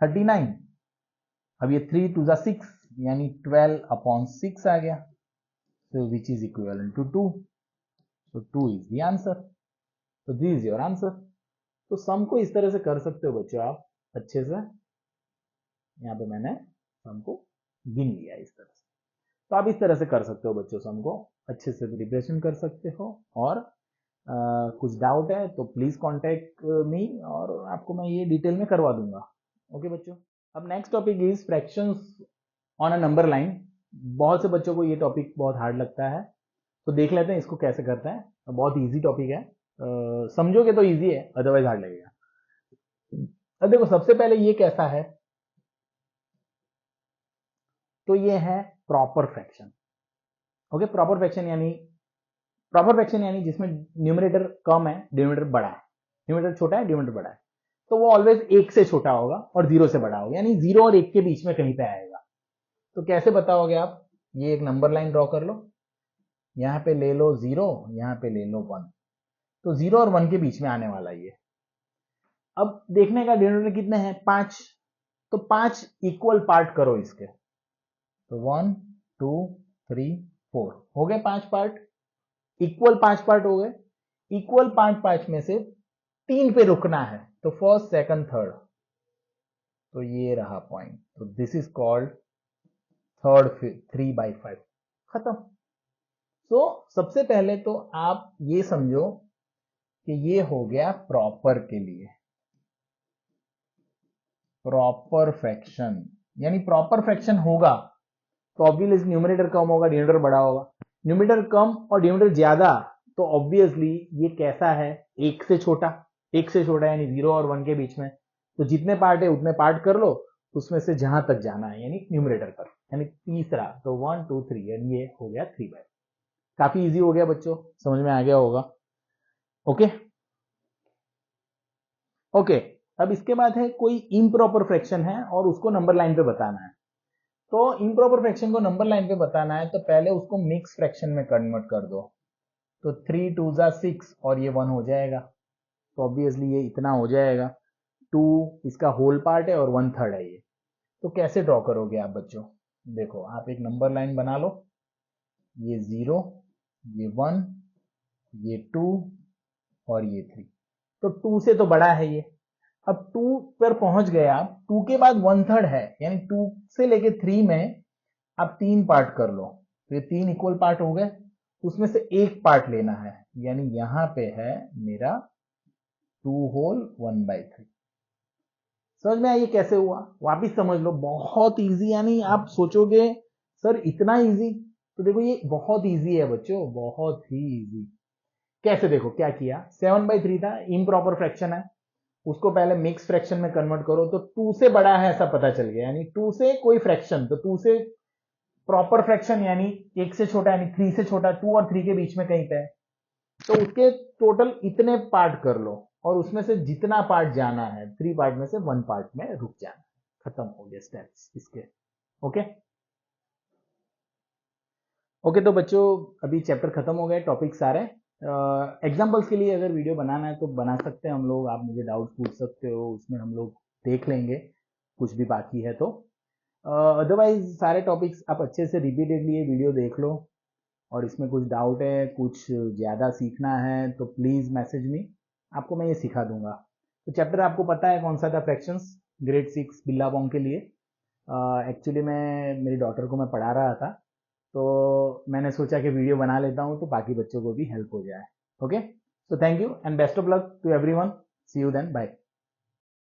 39, अब ये 3 2 6 यानी 12/6 आ गया, so which is equivalent to 2, so 2 is the answer, so this is your answer। तो सम को इस तरह से कर सकते हो बच्चों आप अच्छे से, यहाँ पे मैंने सम को गिन लिया इस तरह से, तो आप इस तरह से कर सकते हो बच्चों, सम को अच्छे से प्रिपरेशन कर सकते हो। और कुछ डाउट है तो प्लीज कांटेक्ट मी और आपको मैं ये डिटेल में करवा दूंगा, ओके बच्चों। अब next topic is fractions on a number line. बहुत से बच्चों को ये टॉपिक बहुत हार्ड लगता है, तो देख लेते हैं इसको कैसे करते हैं। बहुत इजी टॉपिक है, समझोगे तो इजी है, अदरवाइज हार्ड लगेगा। अब देखो सबसे पहले ये कैसा है, तो ये है proper fraction, okay. Proper fraction यानी जिसमें न्यूमरेटर कम है डिनोमिनेटर बड़ा है, न्यूमरेटर छोटा है डिनोमिनेटर बड़ा है। तो वो ऑलवेज 1 से छोटा होगा और 0 से बड़ा होगा, यानी 0 और 1 के बीच में कहीं पे आएगा। तो कैसे बताओगे आप? ये एक नंबर लाइन ड्रॉ कर लो, यहां पे ले लो 0, यहां पे ले लो 1, तो 0 और 1 के बीच में आने वाला ये। अब देखने का डिनोमिनेटर कितने हैं? 5, तो 5 इक्वल पार्ट करो इसके, तो 1 2 3 4 हो गए 5 पार्ट, इक्वल 5 पार्ट हो गए। इक्वल 5 में से 3 पे रुकना है, तो फर्स्ट सेकंड थर्ड, तो ये रहा पॉइंट, तो दिस इज कॉल्ड थर्ड 3/5, खत्म। तो सबसे पहले तो आप ये समझो कि ये हो गया प्रॉपर के लिए, प्रॉपर फ्रैक्शन, यानी प्रॉपर फ्रैक्शन होगा तो ऑब्वियसली न्यूमरेटर कम होगा, डिनोमिनेटर बड़ा होगा। न्यूमरेटर कम और डिनोमिनेटर ज्यादा, तो ऑब्वियसली ये कैसा है? 1 से छोटा, 1 से छोटा यानी 0 और 1 के बीच में। तो जितने पार्ट है उतने पार्ट कर लो, उसमें से जहां तक जाना है यानी न्यूमरेटर तक, यानी तीसरा, तो 1 2 3, यानी ये हो गया 3/। काफी इजी हो गया बच्चों, समझ में आ गया होगा। ओके ओके, अब इसके बाद है कोई इम्प्रॉपर फ्रैक्शन है और उसको नंबर लाइन पे बताना है। तो इम्प्रॉपर फ्रैक्शन को नंबर लाइन पे बताना है तो पहले उसको मिक्स फ्रैक्शन में कन्वर्ट कर दो, तो 3 2 6 और ये 1 हो जाएगा, तो ऑब्वियसली ये इतना हो जाएगा। 2 इसका होल पार्ट है और 1/3 है ये। तो कैसे ड्रॉ करोगे आप बच्चों? देखो आप एक नंबर लाइन बना लो, ये 0, ये 1, ये 2 और ये 3, तो 2 से तो बड़ा है ये। अब 2 पर पहुंच गए आप, 2 के बाद 1/3 है, यानी 2 से लेके 3 में आप 3 पार्ट कर लो, तो ये 3 इक्वल पार्ट हो गए, उसमें से एक पार्ट लेना है, यानी यहां पे है मेरा 2 होल 1/3। समझ में आइए कैसे हुआ? वापिस समझ लो, बहुत इजी, यानी आप सोचोगे सर इतना इजी, तो देखो ये बहुत इजी है बच्चों, बहुत ही इजी। कैसे? देखो क्या किया, 7/3 था, इम्प्रॉपर फ्रैक्शन है, उसको पहले मिक्स फ्रैक्शन में कन्वर्ट करो, तो 2 से बड़ा है ऐसा पता चल गया, यानी 2 से कोई फ्रैक्शन, तो 2 से प्रॉपर फ्रैक्शन यानी 1 से छोटा, यानी 3 से छोटा, 2 और 3 के बीच में कहीं पे है, तो उसके टोटल इतने पार्ट कर लो और उसमें से जितना पार्ट जाना है, 3 पार्ट में से 1 पार्ट में रुक जाना है, खत्म हो गया स्टेप्स इसके। ओके ओके, तो बच्चों अभी चैप्टर खत्म हो गए, टॉपिक सारे। एग्जाम्पल्स के लिए अगर वीडियो बनाना है तो बना सकते हैं हम लोग, आप मुझे डाउट पूछ सकते हो, उसमें हम लोग देख लेंगे, कुछ भी बाकी है तो। अदरवाइज सारे टॉपिक्स आप अच्छे से रिपीटेडली ये वीडियो देख लो, और इसमें कुछ डाउट है, कुछ ज़्यादा सीखना है तो प्लीज़ मैसेज मी, आपको मैं ये सिखा दूंगा। तो चैप्टर आपको पता है कौन सा था? फ्रैक्शंस, ग्रेड 6 बिल्लाबोंग के लिए। एक्चुअली मैं मेरी डॉटर को मैं पढ़ा रहा था, तो मैंने सोचा कि वीडियो बना लेता हूँ तो बाकी बच्चों को भी हेल्प हो जाए। Okay, so thank you and best of luck to everyone, see you then, bye.